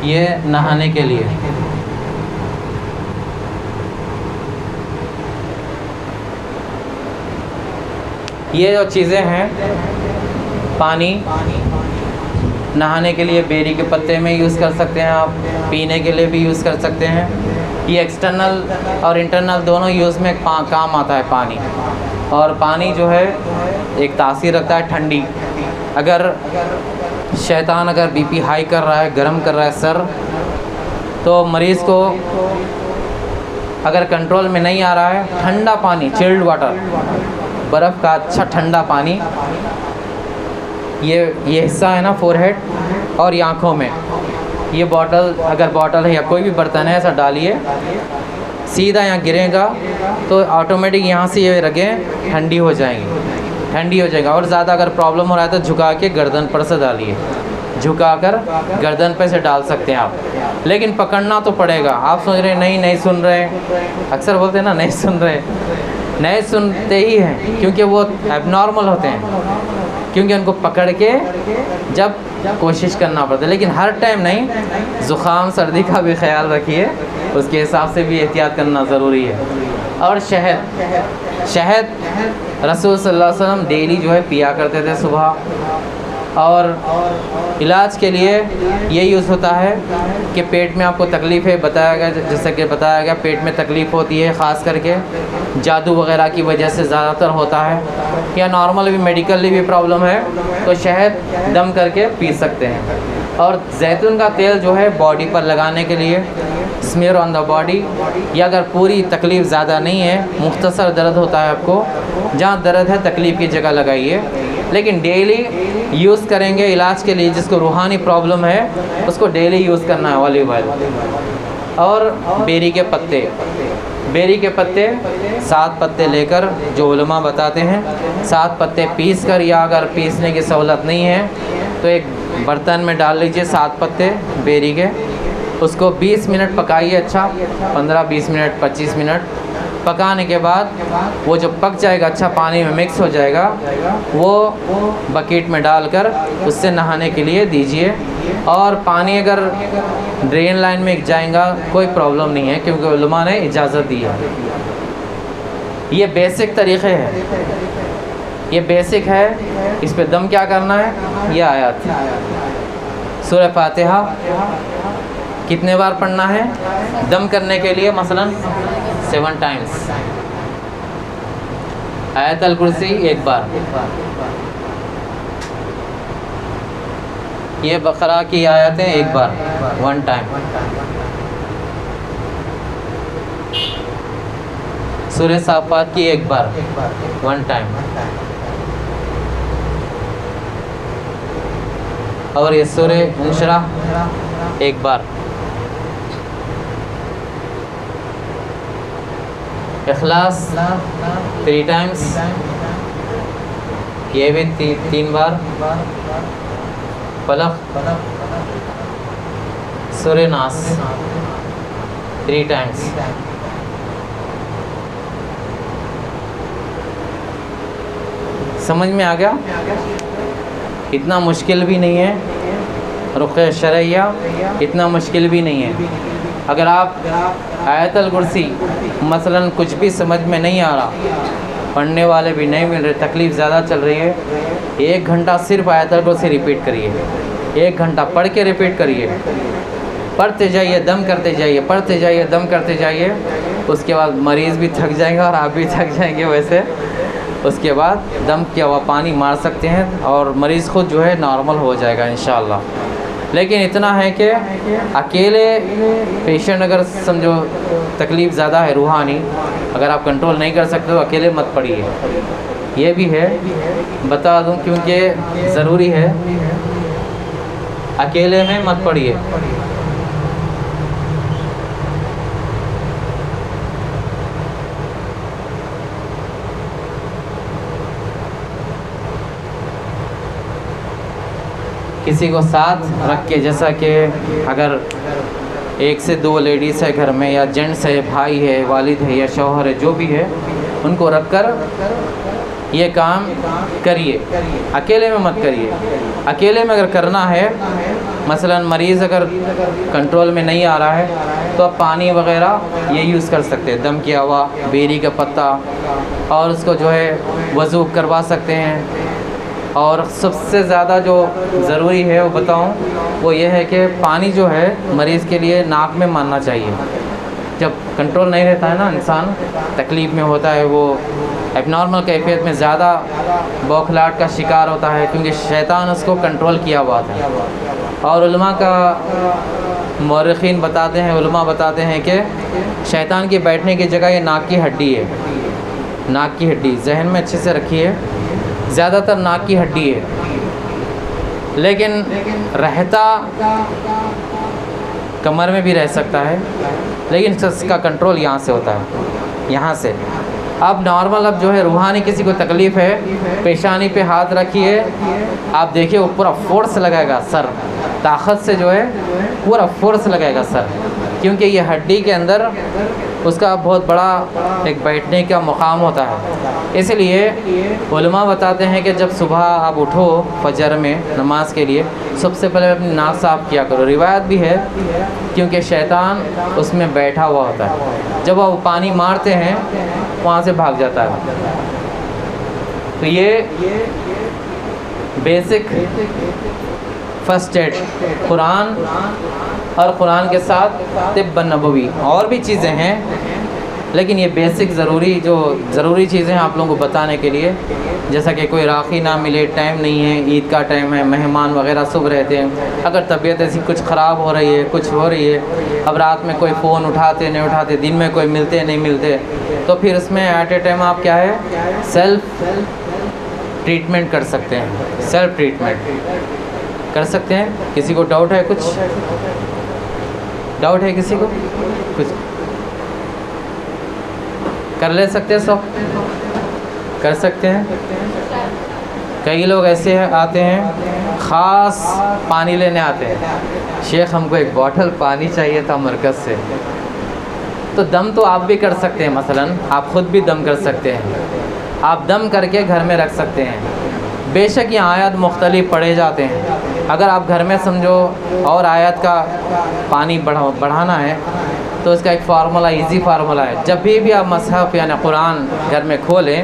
یہ نہانے کے لیے۔ یہ جو چیزیں ہیں، پانی، نہانے کے لیے بیری کے پتے میں یوز کر سکتے ہیں آپ، پینے کے لیے بھی یوز کر سکتے ہیں۔ یہ ایکسٹرنل اور انٹرنل دونوں یوز میں کام آتا ہے پانی۔ اور پانی جو ہے ایک تاثیر رکھتا ہے ٹھنڈی۔ اگر شیطان اگر بی پی ہائی کر رہا ہے، گرم کر رہا ہے سر، تو مریض کو اگر کنٹرول میں نہیں آ رہا ہے، ٹھنڈا پانی، چلڈ واٹر، برف کا اچھا ٹھنڈا پانی، یہ حصہ ہے نا فور ہیڈ اور یہ آنکھوں میں، یہ بوٹل، اگر بوٹل ہے یا کوئی بھی برتن ہے، ایسا ڈالیے، سیدھا یہاں گرے گا تو آٹومیٹک یہاں سے یہ رگیں ٹھنڈی ہو جائیں گی، ٹھنڈی ہو جائے گا۔ اور زیادہ اگر پرابلم ہو رہا ہے تو جھکا کے گردن پر سے ڈالیے، جھکا کر گردن پہ سے ڈال سکتے ہیں آپ، لیکن پکڑنا تو پڑے گا۔ آپ سوچ رہے ہیں نہیں سن رہے، اکثر بولتے ہیں نا نہیں سن رہے، نہیں سنتے ہی ہیں، کیونکہ وہ ایب نارمل ہوتے ہیں، کیونکہ ان کو پکڑ کے جب کوشش کرنا پڑتا ہے، لیکن ہر ٹائم نہیں۔ زکام سردی کا بھی خیال رکھیے، اس کے حساب سے بھی احتیاط کرنا ضروری ہے۔ اور شہد رسول صلی اللہ علیہ وسلم ڈیلی جو ہے پیا کرتے تھے صبح، اور علاج کے لیے یہ یوز ہوتا ہے کہ پیٹ میں آپ کو تکلیف ہے، بتایا گیا، جیسا کہ بتایا گیا پیٹ میں تکلیف ہوتی ہے، خاص کر کے جادو وغیرہ کی وجہ سے زیادہ تر ہوتا ہے، یا نارمل بھی میڈیکلی بھی پرابلم ہے، تو شہد دم کر کے پی سکتے ہیں۔ اور زیتون کا تیل جو ہے باڈی پر لگانے کے لیے، اسمیئر آن دا باڈی، یا اگر پوری تکلیف زیادہ نہیں ہے، مختصر درد ہوتا ہے آپ کو، جہاں درد ہے تکلیف کی جگہ لگائیے، لیکن ڈیلی یوز کریں گے علاج کے لیے۔ جس کو روحانی پرابلم ہے اس کو ڈیلی یوز کرنا ہے اولیو آئل۔ اور بیری کے پتے، بیری کے پتے 7 پتے لے کر، جو علماء بتاتے ہیں 7 پتے پیس کر، یا اگر پیسنے کی سہولت نہیں ہے تو ایک برتن میں ڈال لیجئے 7 پتے بیری کے، اس کو 20 منٹ پکائیے، اچھا 15-20 منٹ 25 منٹ پکانے کے بعد وہ جو پک جائے گا، اچھا پانی میں مکس ہو جائے گا، وہ بکیٹ میں ڈال کر اس سے نہانے کے لیے دیجئے۔ اور پانی اگر ڈرین لائن میں جائیں گا کوئی پرابلم نہیں ہے، کیونکہ علماء نے اجازت دی ہے۔ یہ بیسک طریقے ہیں۔ یہ بیسک ہے، اس پہ دم کیا کرنا ہے. یہ آیات سورہ فاتحہ کتنے بار پڑھنا ہے؟ دم کرنے کے لیے مثلا 7 ٹائمز. آیت الکرسی 1 بار. یہ بقرہ کی آیتیں 1 بار 1 ٹائم. سورہ صافات کی 1 بار 1 ٹائم. اور یہ سورہ انشراح 1 بار. اخلاص 3 ٹائمز، یہ بھی 3 بار. فلق سورہ ناس 3 ٹائمز. سمجھ میں آ گیا؟ اتنا مشکل بھی نہیں ہے. رقیہ شرعیہ اتنا مشکل بھی نہیں ہے. اگر آپ آیت الکرسی مثلا کچھ بھی سمجھ میں نہیں آ رہا، پڑھنے والے بھی نہیں مل رہے، تکلیف زیادہ چل رہی ہے، 1 گھنٹہ صرف آیت الکرسی ریپیٹ کریے. 1 گھنٹہ پڑھ کے ریپیٹ کریے. پڑھتے جائیے، دم کرتے جائیے، پڑھتے جائیے، دم کرتے جائیے. اس کے بعد مریض بھی تھک جائیں گے اور آپ بھی تھک جائیں گے ویسے. اس کے بعد دم کیا ہوا پانی مار سکتے ہیں اور مریض خود جو ہے نارمل ہو جائے گا انشاءاللہ. لیکن اتنا ہے کہ اکیلے پیشنٹ اگر سمجھو تکلیف زیادہ ہے روحانی، اگر آپ کنٹرول نہیں کر سکتے تو اکیلے مت پڑھیے. یہ بھی ہے بتا دوں کیونکہ ضروری ہے، اکیلے میں مت پڑھیے. کسی کو ساتھ رکھ کے، جیسا کہ اگر 1 سے 2 لیڈیز ہے گھر میں، یا جینٹس ہے، بھائی ہے، والد ہے یا شوہر ہے، جو بھی ہے، ان کو رکھ کر یہ کام کریے. اکیلے میں مت کریے. اکیلے میں اگر کرنا ہے، مثلا مریض اگر کنٹرول میں نہیں آ رہا ہے تو آپ پانی وغیرہ یہ یوز کر سکتے ہیں، دم کیا ہوا بیری کا پتہ، اور اس کو جو ہے وضو کروا سکتے ہیں. اور سب سے زیادہ جو ضروری ہے وہ بتاؤں، وہ یہ ہے کہ پانی جو ہے مریض کے لیے ناک میں مارنا چاہیے. جب کنٹرول نہیں رہتا ہے نا، انسان تکلیف میں ہوتا ہے، وہ ایب نارمل کیفیت میں زیادہ بوکھلاہٹ کا شکار ہوتا ہے، کیونکہ شیطان اس کو کنٹرول کیا ہوا تھا. اور علماء کا مورخین بتاتے ہیں، علماء بتاتے ہیں کہ شیطان کے بیٹھنے کی جگہ یہ ناک کی ہڈی ہے. ناک کی ہڈی ذہن میں اچھے سے رکھیے، زیادہ تر ناک کی ہڈی ہے. لیکن رہتا کمر میں بھی رہ سکتا ہے، لیکن اس کا کنٹرول یہاں سے ہوتا ہے، یہاں سے. اب نارمل اب جو ہے روحانی کسی کو تکلیف ہے، پیشانی پہ ہاتھ رکھیے، آپ دیکھیے وہ پورا فورس لگائے گا سر، طاقت سے جو ہے پورا فورس لگائے گا سر، کیونکہ یہ ہڈی کے اندر اس کا بہت بڑا ایک بیٹھنے کا مقام ہوتا ہے. اس لیے علماء بتاتے ہیں کہ جب صبح آپ اٹھو فجر میں نماز کے لیے، سب سے پہلے اپنی ناک صاف کیا کرو. روایت بھی ہے کیونکہ شیطان اس میں بیٹھا ہوا ہوتا ہے، جب وہ پانی مارتے ہیں وہاں سے بھاگ جاتا ہے. تو یہ بیسک فرسٹ ایڈ قرآن، اور قرآن کے ساتھ طب نبوی اور بھی چیزیں ہیں، لیکن یہ بیسک ضروری چیزیں ہیں آپ لوگوں کو بتانے کے لیے. جیسا کہ کوئی راقی نہ ملے، ٹائم نہیں ہے، عید کا ٹائم ہے، مہمان وغیرہ سب رہتے ہیں، اگر طبیعت ایسی کچھ خراب ہو رہی ہے، کچھ ہو رہی ہے، اب رات میں کوئی فون اٹھاتے نہیں اٹھاتے، دن میں کوئی ملتے نہیں ملتے، تو پھر اس میں ایٹ اے ٹائم آپ کیا ہے سیلف ٹریٹمنٹ کر سکتے ہیں. سیلف ٹریٹمنٹ کر سکتے ہیں. کسی کو ڈاؤٹ ہے؟ کچھ ڈاؤٹ ہے کسی کو؟ کچھ کر لے سکتے ہیں، سب کر سکتے ہیں. کئی لوگ ایسے آتے ہیں خاص پانی لینے آتے ہیں، شیخ ہم کو 1 باٹل پانی چاہیے تھا مرکز سے. تو دم تو آپ بھی کر سکتے ہیں، مثلا آپ خود بھی دم کر سکتے ہیں، آپ دم کر کے گھر میں رکھ سکتے ہیں. بے شک یہ آیات مختلف پڑھے جاتے ہیں. اگر آپ گھر میں سمجھو اور آیات کا پانی بڑھانا ہے تو اس کا ایک فارمولہ، ایزی فارمولہ ہے. جب بھی آپ مصحف یعنی قرآن گھر میں کھولیں،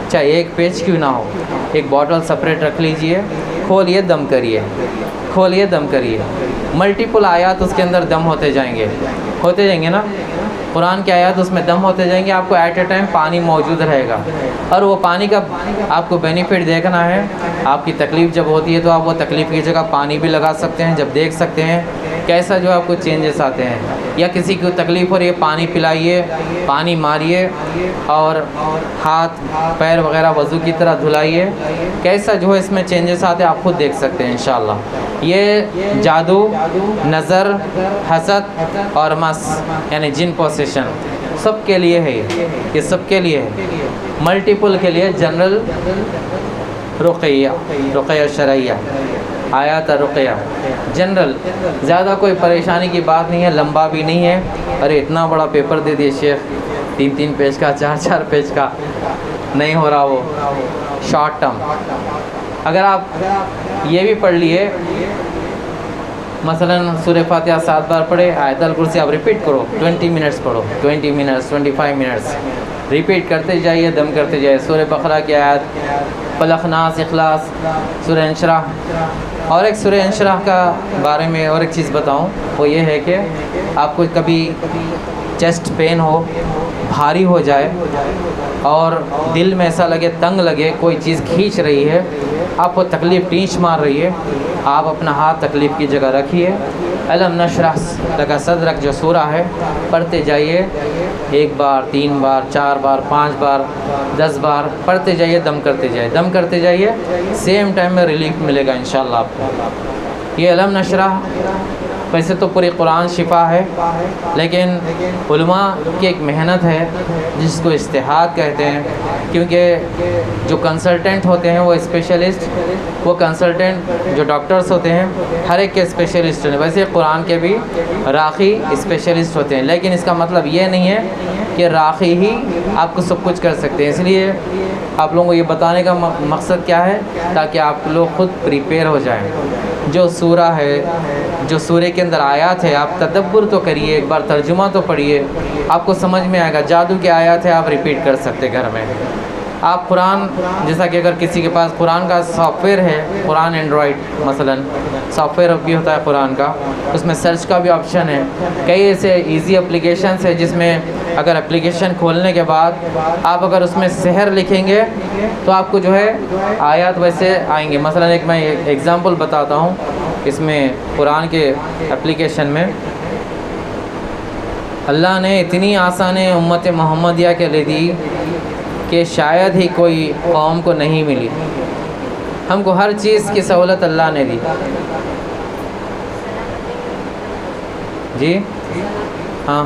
چاہے ایک پیج کیوں نہ ہو، ایک بوٹل سپریٹ رکھ لیجئے، کھولیے، دم کریے، کھولیے، دم کریے. ملٹیپل آیات اس کے اندر دم ہوتے جائیں گے نا. قرآن کی آیات اس میں دم ہوتے جائیں گے. آپ کو ایٹ اے ٹائم پانی موجود رہے گا، اور وہ پانی کا آپ کو بینیفٹ دیکھنا ہے. آپ کی تکلیف جب ہوتی ہے تو آپ وہ تکلیف کی جگہ پانی بھی لگا سکتے ہیں. جب دیکھ سکتے ہیں کیسا جو آپ کو چینجز آتے ہیں. یا کسی کو تکلیف ہو رہی ہے، پانی پلائیے، پانی ماریے، اور ہاتھ پیر وغیرہ وضو کی طرح دھلائیے. کیسا جو ہے اس میں چینجز آتے ہیں آپ خود دیکھ سکتے ہیں انشاءاللہ. یہ جادو، نظر، حسد اور مس یعنی جن پوسیشن سب کے لیے ہے. یہ سب کے لیے ہے. ملٹیپل کے لیے جنرل رقیہ شرعیہ، آیات رقیہ جنرل. زیادہ کوئی پریشانی کی بات نہیں ہے، لمبا بھی نہیں ہے. ارے اتنا بڑا پیپر دے دیے شیخ، 3 پیج کا، 4 پیج کا، نہیں ہو رہا. وہ شارٹ ٹرم. اگر آپ یہ بھی پڑھ لیے، مثلا سورہ فاتحہ 7 بار پڑھے، آیت الکرسی آپ ریپیٹ کرو، 20 منٹس پڑھو، 20 منٹس، 25 منٹس ریپیٹ کرتے جائیے، دم کرتے جائیے. سورہ بقرہ کی آیت، فلق، ناس، اخلاص، سورہ انشراح. اور ایک سورہ انشراح کا بارے میں اور ایک چیز بتاؤں، وہ یہ ہے کہ آپ کو کبھی چیسٹ پین ہو، بھاری ہو جائے، اور دل میں ایسا لگے، تنگ لگے، کوئی چیز کھینچ رہی ہے، آپ کو تکلیف ٹینچ مار رہی ہے، آپ اپنا ہاتھ تکلیف کی جگہ رکھیے. الم نشرح لک صدرک جو سورہ ہے پڑھتے جائیے. 1 بار، 3 بار، 4 بار، 5 بار، 10 بار پڑھتے جائیے، دم کرتے جائیے، دم کرتے جائیے. سیم ٹائم میں ریلیف ملے گا انشاءاللہ آپ کو. یہ الم نشرح ویسے تو پوری قرآن شفا ہے، لیکن علماء کی ایک محنت ہے جس کو اجتہاد کہتے ہیں. کیونکہ جو کنسلٹنٹ ہوتے ہیں وہ اسپیشلسٹ، وہ کنسلٹنٹ جو ڈاکٹرز ہوتے ہیں ہر ایک کے اسپیشلسٹ ہیں. ویسے قرآن کے بھی راقی اسپیشلسٹ ہوتے ہیں، لیکن اس کا مطلب یہ نہیں ہے کہ راقی ہی آپ کو سب کچھ کر سکتے ہیں. اس لیے آپ لوگوں کو یہ بتانے کا مقصد کیا ہے، تاکہ آپ لوگ خود پریپیئر ہو جائیں. جو سورہ ہے، جو سورہ کے اندر آیات ہے، آپ تدبر تو کریے، ایک بار ترجمہ تو پڑھیے، آپ کو سمجھ میں آئے گا. جادو کی آیات ہے، آپ ریپیٹ کر سکتے گھر میں. آپ قرآن، جیسا کہ اگر کسی کے پاس قرآن کا سافٹ ویئر ہے، قرآن اینڈرائڈ مثلا سافٹ ویئر بھی ہوتا ہے قرآن کا، اس میں سرچ کا بھی آپشن ہے. کئی ایسے ایزی اپلیکیشنس ہے جس میں اگر اپلیکیشن کھولنے کے بعد آپ اگر اس میں سحر لکھیں گے تو آپ کو جو ہے آیات ویسے آئیں گے. مثلا ایک میں ایگزامپل بتاتا ہوں. اس میں قرآن کے اپلیکیشن میں اللہ نے اتنی آسانیں امت محمدیہ کے لیے دی کہ شاید ہی کوئی قوم کو نہیں ملی. ہم کو ہر چیز کی سہولت اللہ نے دی. جی ہاں،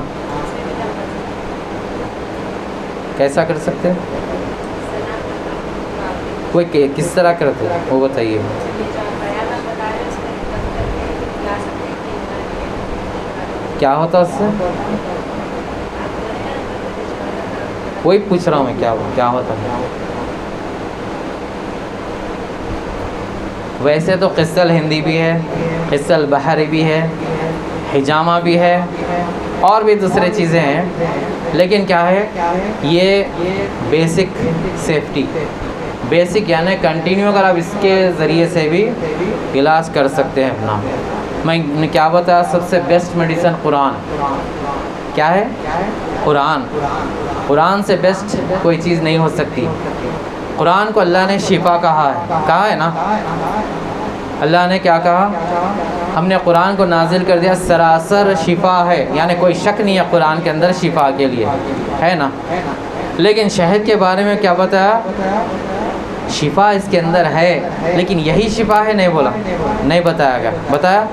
کیسا کر سکتے؟ کوئی کس طرح کرتے وہ بتائیے. کیا ہوتا اس سے؟ وہی پوچھ رہا ہوں میں، کیا ہوتا ہے. ویسے تو قصہ الہندی بھی ہے، قصہ البحری بھی ہے، حجامہ بھی ہے، اور بھی دوسرے چیزیں ہیں. لیکن کیا ہے، یہ بیسک سیفٹی، بیسک یعنی کنٹینیو اگر آپ اس کے ذریعے سے بھی علاج کر سکتے ہیں اپنا. میں نے کیا بتایا، سب سے بیسٹ میڈیسن قرآن. کیا ہے؟ قرآن. قرآن سے بیسٹ کوئی چیز نہیں ہو سکتی. قرآن کو اللہ نے شفا کہا ہے نا. اللہ نے کیا کہا؟ ہم نے قرآن کو نازل کر دیا، سراسر شفا ہے، یعنی کوئی شک نہیں ہے قرآن کے اندر شفا کے لیے ہے نا. لیکن شہد کے بارے میں کیا بتایا؟ شفا اس کے اندر ہے، لیکن یہی شفا ہے نہیں بولا، نہیں بتایا گیا. بتایا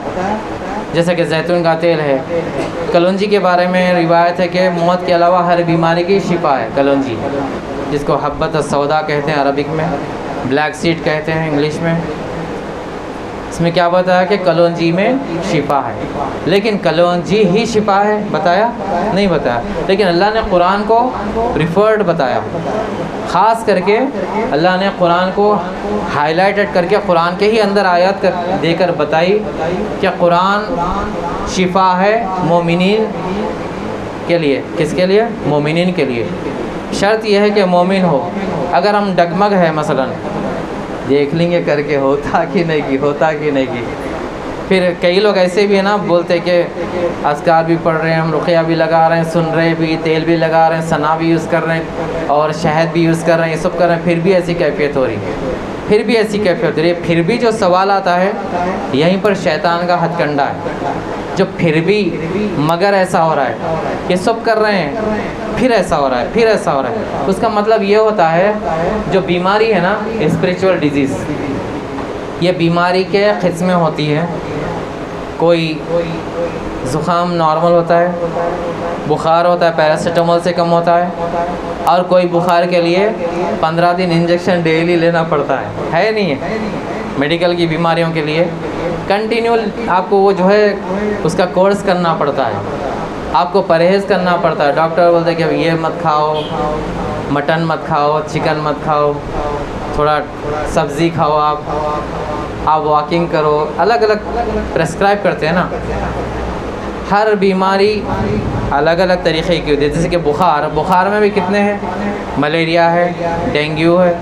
جیسے کہ زیتون کا تیل ہے. کلونجی کے بارے میں روایت ہے کہ موت کے علاوہ ہر بیماری کی شفا ہے کلونجی، جس کو حبۃ السودا کہتے ہیں عربک میں، بلیک سیڈ کہتے ہیں انگلش میں. اس میں کیا بتایا کہ کلونجی میں شفا ہے. لیکن کلونجی ہی شفا ہے بتایا؟ نہیں بتایا. لیکن اللہ نے قرآن کو پریفرڈ بتایا. خاص کر کے اللہ نے قرآن کو ہائی لائٹڈ کر کے قرآن کے ہی اندر آیات دے کر بتائی کہ قرآن شفا ہے مومنین کے لیے، کس کے لیے؟ مومنین کے لیے۔ شرط یہ ہے کہ مومن ہو۔ اگر ہم ڈگمگ ہے مثلا، دیکھ لیں گے کر کے ہوتا کہ نہیں کی، ہوتا کہ نہیں کی۔ پھر کئی لوگ ایسے بھی ہیں نا، بولتے کہ اذکار بھی پڑھ رہے ہیں، ہم رقیہ بھی لگا رہے ہیں، سن رہے بھی، تیل بھی لگا رہے ہیں، ثنا بھی یوز کر رہے ہیں اور شہد بھی یوز کر رہے ہیں، یہ سب کر رہے ہیں، پھر بھی ایسی کیفیت ہو رہی ہے، پھر بھی ایسی کیفیت ہو رہی ہے۔ پھر بھی جو سوال آتا ہے یہیں پر شیطان کا ہتھ کنڈا ہے، جو پھر بھی مگر ایسا ہو رہا ہے، یہ سب کر رہے ہیں پھر ایسا ہو رہا ہے، پھر ایسا ہو رہا ہے۔ اس کا مطلب یہ ہوتا ہے جو بیماری ہے نا، اسپریچول ڈیزیز، یہ بیماری کے قسمیں ہوتی ہے۔ کوئی زکام نارمل ہوتا ہے، بخار ہوتا ہے پیراسیٹامول سے کم ہوتا ہے، اور کوئی بخار کے لیے 15 دن انجیکشن ڈیلی لینا پڑتا ہے نہیں ہے؟ میڈیکل کی بیماریوں کے لیے کنٹینیو آپ کو وہ جو ہے اس کا کورس کرنا پڑتا ہے، آپ کو پرہیز کرنا پڑتا ہے۔ ڈاکٹر بولتے ہیں کہ یہ مت کھاؤ، مٹن مت کھاؤ، چکن مت کھاؤ، تھوڑا سبزی کھاؤ، آپ واکنگ کرو، الگ الگ پرسکرائب کرتے ہیں نا۔ ہر بیماری الگ الگ طریقے کی ہوتی ہے، جیسے کہ بخار میں بھی کتنے ہیں؟ ملیریا ہے، ڈینگیو ہے،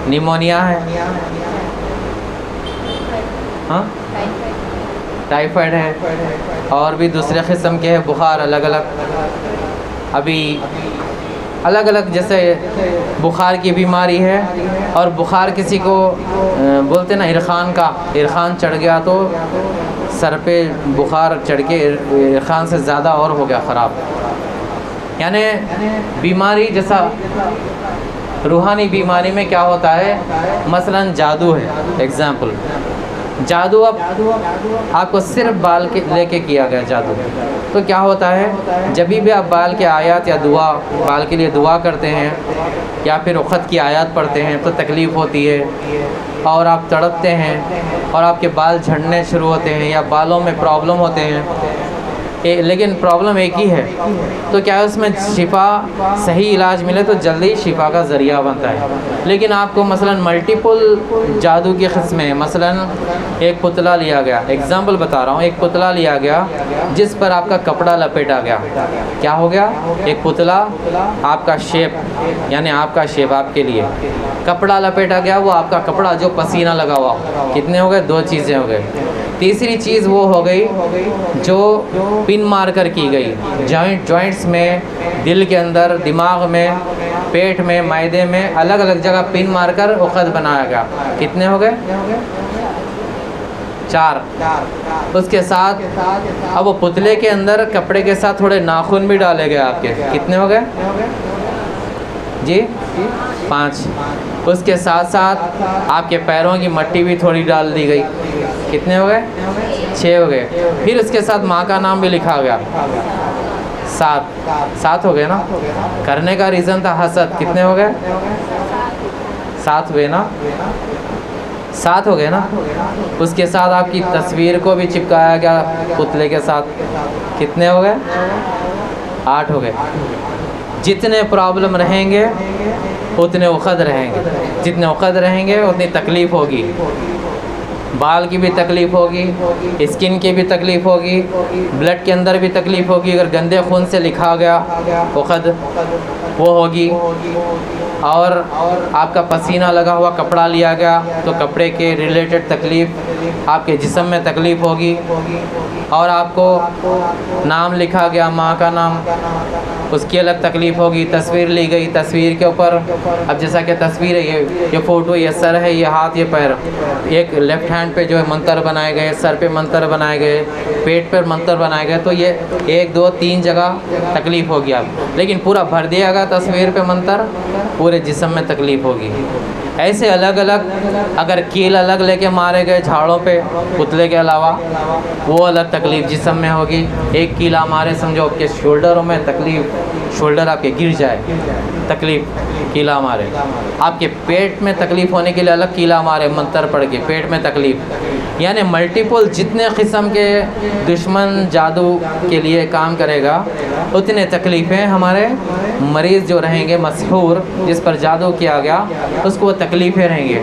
نیمونیا ہے، ہاں ٹائیفائڈ ہے، اور بھی دوسرے قسم کے ہیں بخار الگ الگ۔ ابھی الگ الگ جیسے بخار کی بیماری ہے، اور بخار کسی کو بولتے نا عرقان چڑھ گیا تو سر پہ بخار چڑھ کے عرقان سے زیادہ اور ہو گیا خراب۔ یعنی بیماری جیسا روحانی بیماری میں کیا ہوتا ہے، مثلا جادو ہے، ایگزامپل جادو، اب آپ کو صرف بال کے لے کے کیا گیا جادو، تو کیا ہوتا ہے جب بھی آپ بال کے آیات یا دعا، بال کے لیے دعا کرتے ہیں یا پھر عقد کی آیات پڑھتے ہیں تو تکلیف ہوتی ہے، اور آپ تڑپتے ہیں اور آپ کے بال جھڑنے شروع ہوتے ہیں یا بالوں میں پرابلم ہوتے ہیں، لیکن پرابلم ایک ہی ہے، تو کیا اس میں شفا، صحیح علاج ملے تو جلدی شفا کا ذریعہ بنتا ہے۔ لیکن آپ کو مثلا ملٹیپل جادو کی قسمیں، مثلا ایک پتلا لیا گیا، ایگزامپل بتا رہا ہوں، ایک پتلا لیا گیا جس پر آپ کا کپڑا لپیٹا گیا، کیا ہو گیا؟ ایک پتلا آپ کا شیپ، یعنی آپ کا شیپ آپ کے لیے کپڑا لپیٹا گیا، وہ آپ کا کپڑا جو پسینہ لگا ہوا، کتنے ہو گئے؟ 2 چیزیں ہو گئے۔ تیسری چیز وہ ہو گئی جو پن مار کر کی گئی، جوائنٹس میں، دل کے اندر، دماغ میں، پیٹ میں، معدے میں، الگ الگ جگہ پن مار کر عقد بنایا گیا، کتنے ہو گئے؟ 4۔ اس کے ساتھ اب وہ پتلے کے اندر کپڑے کے ساتھ تھوڑے ناخن بھی ڈالے گئے آپ کے، کتنے ہو گئے جی؟ 5۔ اس کے ساتھ ساتھ آپ کے پیروں کی مٹی بھی تھوڑی ڈال دی گئی، کتنے ہو گئے؟ 6 ہو گئے۔ پھر اس کے ساتھ ماں کا نام بھی لکھا گیا، 7 ہو گئے نا۔ کرنے کا ریزن تھا حسد، کتنے ہو گئے؟ 7 ہوئے نا، 7 ہو گئے نا۔ اس کے ساتھ آپ کی تصویر کو بھی چپکایا گیا پتلے کے ساتھ، کتنے ہو گئے؟ 8 ہو گئے۔ جتنے پرابلم رہیں گے اتنے عقد رہیں گے، جتنے عقد رہیں گے اتنی تکلیف ہوگی، بال کی بھی تکلیف ہوگی، اسکن کی بھی تکلیف ہوگی، بلڈ کے اندر بھی تکلیف ہوگی، اگر گندے خون سے لکھا گیا عقد وہ ہوگی، اور آپ کا پسینہ لگا ہوا کپڑا لیا گیا تو کپڑے کے ریلیٹڈ تکلیف، آپ کے جسم میں تکلیف ہوگی، اور آپ کو نام لکھا گیا ماں کا نام، اس کی الگ تکلیف ہوگی۔ تصویر لی گئی، تصویر کے اوپر اب جیسا کہ تصویر ہے، یہ فوٹو، یہ سر ہے، یہ ہاتھ، یہ پیر، ایک لیفٹ ہینڈ پہ جو ہے منتر بنائے گئے، سر پہ منتر بنائے گئے، پیٹ پر منتر بنائے گئے، تو یہ 1 2 3 جگہ تکلیف ہوگی آپ، لیکن پورا بھر دیا گیا تصویر پہ منتر، پورے جسم میں تکلیف ہوگی۔ ایسے الگ الگ، اگر کیل الگ لے کے مارے گئے جھاڑوں پہ پتلے کے علاوہ، وہ الگ تکلیف جسم میں ہوگی۔ ایک کیلا مارے، سمجھو کہ شولڈروں میں تکلیف، شولڈر آپ کے گر جائے، تکلیف کیلا مارے، آپ کے پیٹ میں تکلیف ہونے کے لیے الگ کیلا مارے منتر پڑھ کے، پیٹ میں تکلیف، یعنی ملٹیپل جتنے قسم کے دشمن جادو کے لیے کام کرے گا اتنے تکلیفیں ہمارے مریض جو رہیں گے مسحور، جس پر جادو کیا گیا، اس کو وہ تکلیفیں رہیں گے۔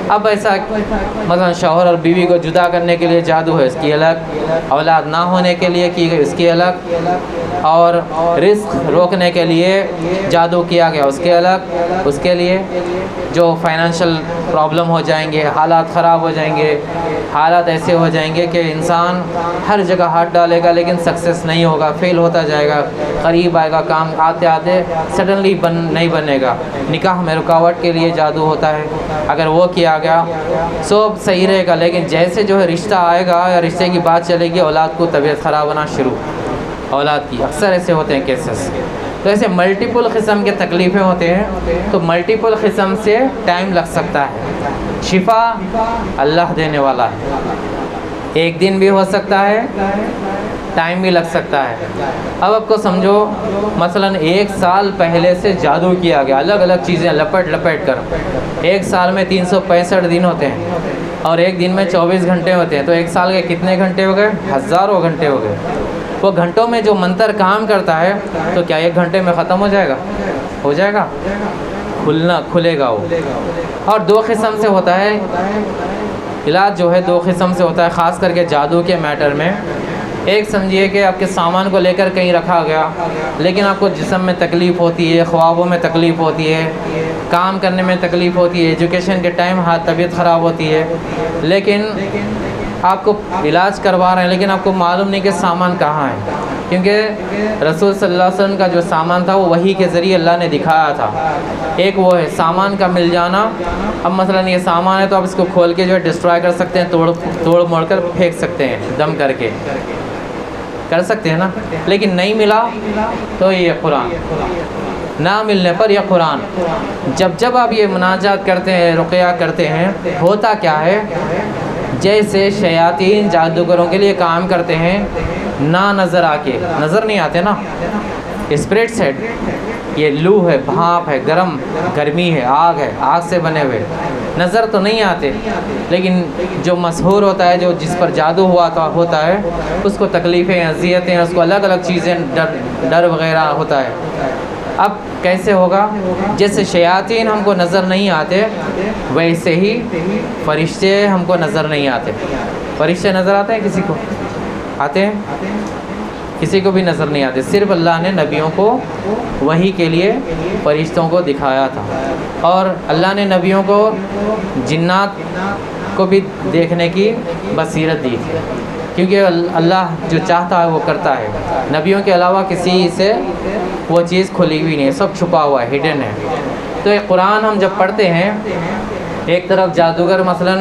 اب ایسا مثلا شوہر اور بیوی کو جدا کرنے کے لیے جادو ہے، اس کی الگ، اولاد نہ ہونے کے لیے کی گئی اس کی الگ، اور رزق روکنے کے لیے جادو کیا گیا اس کے الگ، اس کے لیے جو فائنینشیل پرابلم ہو جائیں گے، حالات خراب ہو جائیں گے، حالات ایسے ہو جائیں گے کہ انسان ہر جگہ ہاتھ ڈالے گا لیکن سکسیس نہیں ہوگا، فیل ہوتا جائے گا، قریب آئے گا کام آتے آتے سڈنلی نہیں بنے گا۔ نکاح میں رکاوٹ کے لیے جادو ہوتا ہے، اگر وہ کیا گیا سب صحیح رہے گا، لیکن جیسے جو ہے رشتہ آئے گا یا رشتے کی بات چلے گی اولاد کو طبیعت خراب ہونا شروع، اولاد کی اکثر ایسے ہوتے ہیں کیسز۔ تو ایسے ملٹیپل قسم کے تکلیفیں ہوتے ہیں، تو ملٹیپل قسم سے ٹائم لگ سکتا ہے۔ شفا اللہ دینے والا ہے، ایک دن بھی ہو سکتا ہے، ٹائم بھی لگ سکتا ہے۔ اب آپ کو سمجھو مثلا 1 سال پہلے سے جادو کیا گیا، الگ الگ چیزیں لپٹ کر، 1 سال میں 365 دن ہوتے ہیں اور ایک دن میں 24 گھنٹے ہوتے ہیں، تو 1 سال کے کتنے گھنٹے ہو گئے؟ ہزاروں گھنٹے ہو گئے۔ وہ گھنٹوں میں جو منتر کام کرتا ہے تو کیا 1 گھنٹے میں ختم ہو جائے گا؟ ہو جائے گا، کھلے گا وہ۔ اور 2 قسم سے ہوتا ہے علاج، جو ہے 2 قسم سے ہوتا ہے، خاص کر کے جادو کے میٹر میں۔ ایک سمجھیے کہ آپ کے سامان کو لے کر کہیں رکھا گیا لیکن آپ کو جسم میں تکلیف ہوتی ہے، خوابوں میں تکلیف ہوتی ہے، کام کرنے میں تکلیف ہوتی ہے، ایجوکیشن کے ٹائم طبیعت خراب ہوتی ہے، لیکن آپ کو علاج کروا رہے ہیں لیکن آپ کو معلوم نہیں کہ سامان کہاں ہے، کیونکہ رسول صلی اللہ علیہ وسلم کا جو سامان تھا وہ وحی کے ذریعے اللہ نے دکھایا تھا۔ ایک وہ ہے سامان کا مل جانا، اب مثلا یہ سامان ہے تو آپ اس کو کھول کے جو ہے ڈسٹرائے کر سکتے ہیں، توڑ موڑ کر پھینک سکتے ہیں، دم کر کے کر سکتے ہیں نا، لیکن نہیں ملا تو یہ قرآن، نہ ملنے پر یہ قرآن۔ جب آپ یہ مناجات کرتے ہیں، رقیہ کرتے ہیں، ہوتا کیا ہے جیسے شیاطین جادوگروں کے لیے کام کرتے ہیں، نہ نظر آ کے، نظر نہیں آتے نا، اسپرٹس ہے، یہ لو ہے، بھاپ ہے، گرمی ہے، آگ ہے، آگ سے بنے ہوئے، نظر تو نہیں آتے، لیکن جو مسحور ہوتا ہے، جو جس پر جادو ہوتا ہے، اس کو تکلیفیں، اذیتیں، اس کو الگ الگ چیزیں، ڈر وغیرہ ہوتا ہے۔ اب کیسے ہوگا؟ جیسے شیاطین ہم کو نظر نہیں آتے ویسے ہی فرشتے ہم کو نظر نہیں آتے۔ فرشتے نظر آتے ہیں کسی کو؟ آتے ہیں؟ کسی کو بھی نظر نہیں آتے، صرف اللہ نے نبیوں کو وحی کے لیے فرشتوں کو دکھایا تھا، اور اللہ نے نبیوں کو جنات کو بھی دیکھنے کی بصیرت دی تھی، کیونکہ اللہ جو چاہتا ہے وہ کرتا ہے۔ نبیوں کے علاوہ کسی سے وہ چیز کھلی ہوئی نہیں ہے، سب چھپا ہوا ہے، ہڈن ہے۔ تو یہ قرآن ہم جب پڑھتے ہیں، ایک طرف جادوگر مثلا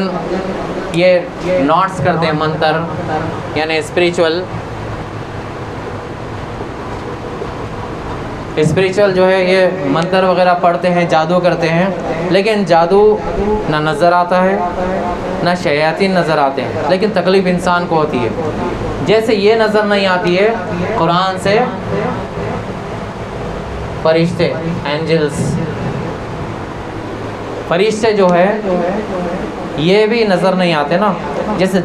یہ نوٹس کرتے ہیں منتر، یعنی اسپریچول جو ہے یہ منتر وغیرہ پڑھتے ہیں، جادو کرتے ہیں، لیکن جادو نہ نظر آتا ہے نہ شیاطین نظر آتے ہیں، لیکن تکلیف انسان کو ہوتی ہے۔ جیسے یہ نظر نہیں آتی ہے قرآن سے فرشتے، اینجلز، فرشتے جو ہے یہ بھی نظر نہیں آتے نا۔ جیسے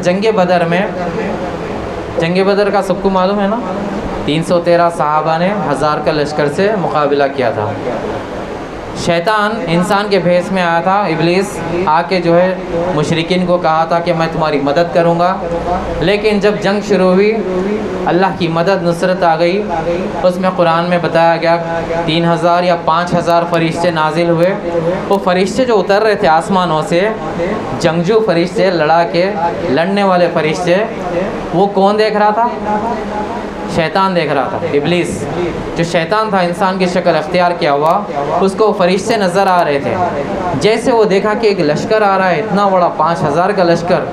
جنگ بدر کا سب کو معلوم ہے نا، 313 صحابہ نے 1000 کا لشکر سے مقابلہ کیا تھا۔ شیطان انسان کے بھیس میں آیا تھا، ابلیس آ کے جو ہے مشرکین کو کہا تھا کہ میں تمہاری مدد کروں گا، لیکن جب جنگ شروع ہوئی اللہ کی مدد نصرت آ گئی۔ اس میں قرآن میں بتایا گیا 3000 یا 5000 فرشتے نازل ہوئے۔ وہ فرشتے جو اتر رہے تھے آسمانوں سے، جنگجو فرشتے، لڑنے والے فرشتے، وہ کون دیکھ رہا تھا؟ شیطان دیکھ رہا تھا، ابلیس جو شیطان تھا، انسان کی شکل اختیار کیا ہوا، اس کو فرشتے نظر آ رہے تھے۔ جیسے وہ دیکھا کہ ایک لشکر آ رہا ہے اتنا بڑا 5000 کا لشکر،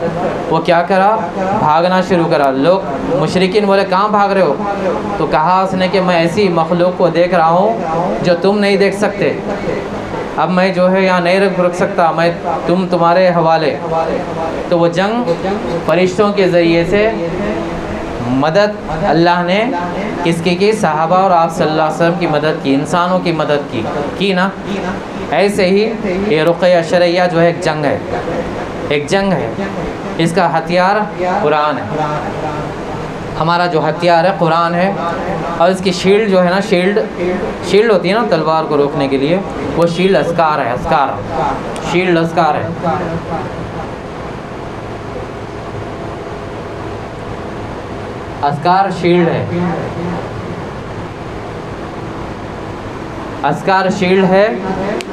وہ کیا کرا؟ بھاگنا شروع کرا۔ لوگ مشرکین بولے کہاں بھاگ رہے ہو؟ تو کہا اس نے کہ میں ایسی مخلوق کو دیکھ رہا ہوں جو تم نہیں دیکھ سکتے، اب میں جو ہے یہاں نہیں رک سکتا، میں تمہارے حوالے۔ تو وہ جنگ فرشتوں کے ذریعے سے مدد اللہ نے کس کی صحابہ اور آپ صلی اللہ علیہ وسلم کی مدد کی، انسانوں کی مدد کی نا. ایسے ہی یہ رقیہ شرعیہ جو ہے ایک جنگ ہے. اس کا ہتھیار قرآن ہے. ہمارا جو ہتھیار ہے قرآن ہے، اور اس کی شیلڈ جو ہے نا، شیلڈ ہوتی ہے نا تلوار کو روکنے کے لیے، وہ شیلڈ اذکار ہے. شیلڈ اذکار ہے. اذکار شیلڈ ہے. اذکار شیلڈ ہے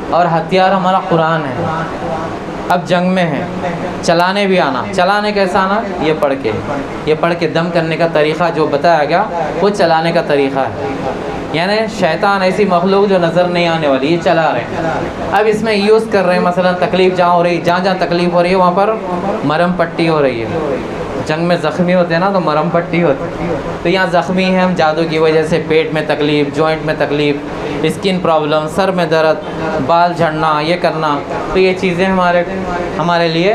اور ہتھیار ہمارا قرآن ہے. اب جنگ میں ہے، چلانے بھی آنا. چلانے کیسا آنا؟ یہ پڑھ کے دم کرنے کا طریقہ جو بتایا گیا وہ چلانے کا طریقہ ہے. یعنی شیطان ایسی مخلوق جو نظر نہیں آنے والی، یہ چلا رہے ہیں. اب اس میں یوز کر رہے ہیں، مثلا تکلیف جہاں ہو رہی، جہاں تکلیف ہو رہی ہے وہاں پر مرم پٹی ہو رہی ہے. جنگ میں زخمی ہوتے ہیں نا تو مرم پٹی ہوتی ہے. تو یہاں زخمی ہیں ہم جادو کی وجہ سے، پیٹ میں تکلیف، جوائنٹ میں تکلیف، اسکن پرابلم، سر میں درد، بال جھڑنا، یہ کرنا. تو یہ چیزیں ہمارے لیے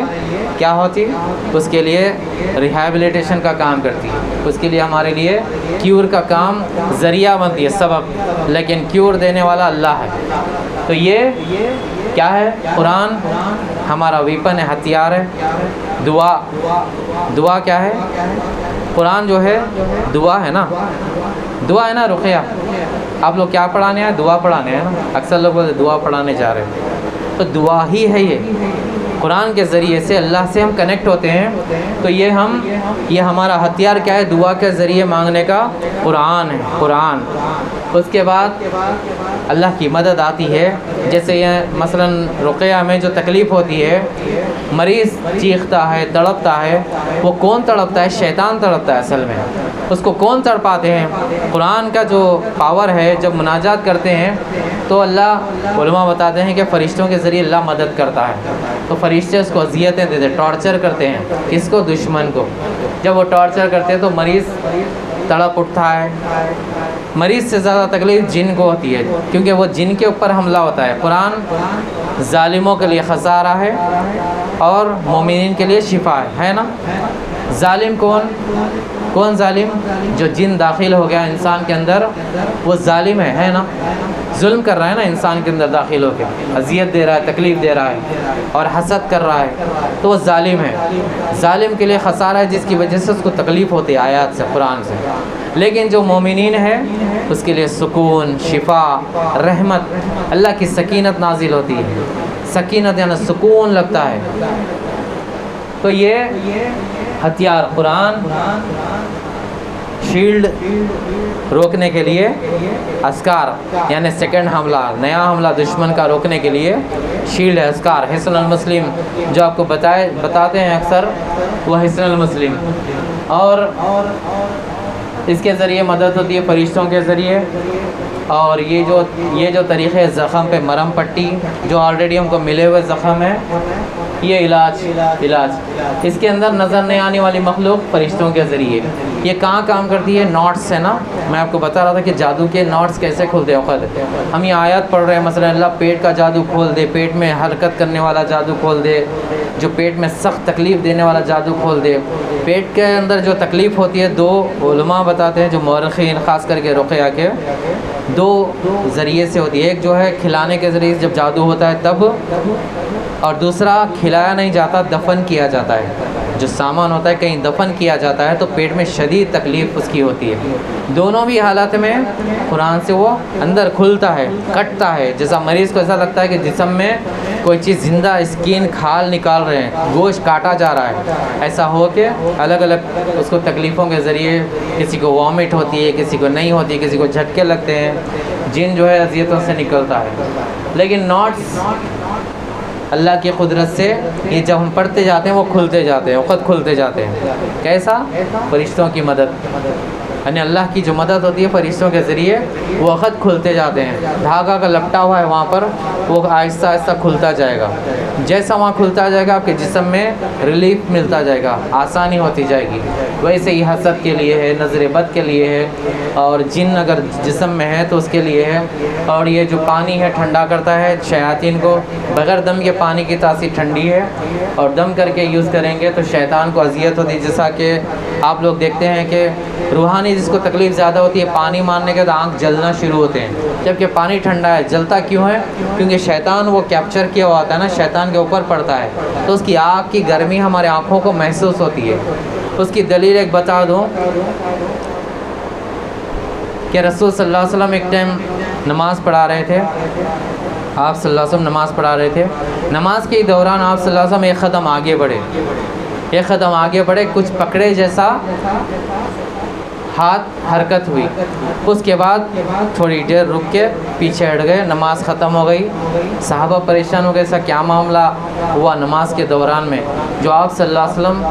کیا ہوتی؟ اس کے لیے ریہیبلیٹیشن کا کام کرتی ہے. اس کے لیے ہمارے لیے کیور کا کام ذریعہ بنتی ہے، سبب. لیکن کیور دینے والا اللہ ہے. تو یہ کیا ہے؟ قرآن ہمارا ویپن ہے، ہتھیار ہے. دعا کیا ہے؟ قرآن جو ہے دعا ہے نا، رقیہ. آپ لوگ کیا پڑھانے ہیں؟ دعا پڑھانے ہیں نا. اکثر لوگ دعا پڑھانے جا رہے ہیں، تو دعا ہی ہے یہ. قرآن کے ذریعے سے اللہ سے ہم کنیکٹ ہوتے ہیں. تو یہ ہمارا ہتھیار کیا ہے؟ دعا کے ذریعے مانگنے کا قرآن ہے. قرآن. اس کے بعد اللہ کی مدد آتی ہے. جیسے یہ مثلا رقیہ میں جو تکلیف ہوتی ہے، مریض چیختا ہے، تڑپتا ہے. وہ کون تڑپتا ہے؟ شیطان تڑپتا ہے اصل میں. اس کو کون تڑپاتے ہیں؟ قرآن کا جو پاور ہے، جب مناجات کرتے ہیں تو اللہ، علماء بتاتے ہیں کہ فرشتوں کے ذریعے اللہ مدد کرتا ہے. تو فرشتے اس کو اذیتیں دیتے، ٹارچر کرتے ہیں. کس کو؟ دشمن کو. جب وہ ٹارچر کرتے ہیں تو مریض تڑپ اٹھتا ہے. مریض سے زیادہ تکلیف جن کو ہوتی ہے، کیونکہ وہ جن کے اوپر حملہ ہوتا ہے. قرآن ظالموں کے لیے خسارہ ہے اور مومنین کے لیے شفا ہے نا. ظالم کون ظالم؟ جو جن داخل ہو گیا انسان کے اندر، وہ ظالم ہے نا. ظلم کر رہا ہے نا انسان کے اندر داخل ہو کے، اذیت دے رہا ہے، تکلیف دے رہا ہے اور حسد کر رہا ہے، تو وہ ظالم ہے. ظالم کے لیے خسارہ ہے جس کی وجہ سے اس کو تکلیف ہوتی ہے آیات سے، قرآن سے. لیکن جو مومنین ہے اس کے لیے سکون، شفا، رحمت، اللہ کی سکینت نازل ہوتی ہے. سکینت یعنی سکون لگتا ہے. تو یہ ہتھیار قرآن، شیلڈ روکنے کے لیے، اذکار یعنی سیکنڈ حملہ، نیا حملہ دشمن کا روکنے کے لیے شیلڈ ہے، اذکار. حصن المسلم جو آپ کو بتاتے ہیں اکثر، وہ حصن المسلم. اور اس کے ذریعے مدد ہوتی ہے فرشتوں کے ذریعے. اور یہ جو طریقے زخم پہ مرم پٹی جو آلریڈی ہم کو ملے ہوئے زخم ہے، یہ علاج اس کے اندر نظر نہیں آنے والی مخلوق فرشتوں کے ذریعے. یہ کہاں کام کرتی ہے؟ نوٹس ہے نا. میں آپ کو بتا رہا تھا کہ جادو کے نوٹس کیسے کھلتے ہیں. ہم یہ آیات پڑھ رہے ہیں، مثلا اللہ پیٹ کا جادو کھول دے، پیٹ میں حرکت کرنے والا جادو کھول دے، جو پیٹ میں سخت تکلیف دینے والا جادو کھول دے. پیٹ کے اندر جو تکلیف ہوتی ہے، دو علماء بتاتے ہیں جو مورخین خاص کر کے رقیہ کے، دو ذریعے سے ہوتی ہے. ایک جو ہے کھلانے کے ذریعے جب جادو ہوتا ہے تب، اور دوسرا کھلایا نہیں جاتا، دفن کیا جاتا ہے. جو سامان ہوتا ہے کہیں دفن کیا جاتا ہے تو پیٹ میں شدید تکلیف اس کی ہوتی ہے. دونوں بھی حالات میں قرآن سے وہ اندر کھلتا ہے، کٹتا ہے. جیسا مریض کو ایسا لگتا ہے کہ جسم میں کوئی چیز زندہ، اسکن کھال نکال رہے ہیں، گوشت کاٹا جا رہا ہے. ایسا ہو کے الگ الگ اس کو تکلیفوں کے ذریعے، کسی کو وامٹ ہوتی ہے، کسی کو نہیں ہوتی، کسی کو جھٹکے لگتے ہیں، جن جو ہے اذیتوں سے نکلتا ہے. لیکن نوٹس اللہ کی قدرت سے یہ جب ہم پڑھتے جاتے ہیں وہ کھلتے جاتے ہیں، وقت کھلتے جاتے ہیں. کیسا؟ فرشتوں کی مدد، یعنی اللہ کی جو مدد ہوتی ہے فرشتوں کے ذریعے، وہ وقت کھلتے جاتے ہیں. دھاگا کا لپٹا ہوا ہے وہاں پر، وہ آہستہ آہستہ کھلتا جائے گا. جیسا وہاں کھلتا جائے گا آپ کے جسم میں ریلیف ملتا جائے گا، آسانی ہوتی جائے گی. ویسے ہی حسد کے لیے ہے، نظر بد کے لیے ہے، اور جن اگر جسم میں ہے تو اس کے لیے ہے. اور یہ جو پانی ہے ٹھنڈا کرتا ہے شیاطین کو. بغیر دم کے پانی کی تاثیر ٹھنڈی ہے، اور دم کر کے یوز کریں گے تو شیطان کو اذیت ہوتی ہے. جیسا کہ آپ لوگ دیکھتے ہیں کہ روحانی جس کو تکلیف زیادہ ہوتی ہے، پانی مارنے کے بعد آنکھ جلنا شروع ہوتے ہیں، جبکہ پانی ٹھنڈا ہے۔ جلتا کیوں ہے؟ کیونکہ شیطان وہ کیپچر کیا ہوا ہوتا ہے نا، شیطان کے اوپر پڑتا ہے، تو اس کی آنکھ کی گرمی ہمارے آنکھوں کو محسوس ہوتی ہے۔ اس کی دلیل ایک بتا دوں کہ رسول صلی اللہ علیہ وسلم ایک ٹائم نماز پڑھا رہے تھے، آپ صلی اللہ علیہ وسلم نماز پڑھا رہے تھے، نماز کے دوران آپ صلی اللہ علیہ وسلم ایک قدم آگے بڑھے، ایک قدم آگے بڑھے، کچھ پکڑے جیسا ہاتھ حرکت ہوئی، اس کے بعد تھوڑی دیر رک کے پیچھے ہٹ گئے، نماز ختم ہو گئی۔ صحابہ پریشان ہو گئے، ایسا کیا معاملہ ہوا نماز کے دوران میں جو آپ صلی اللہ علیہ وسلم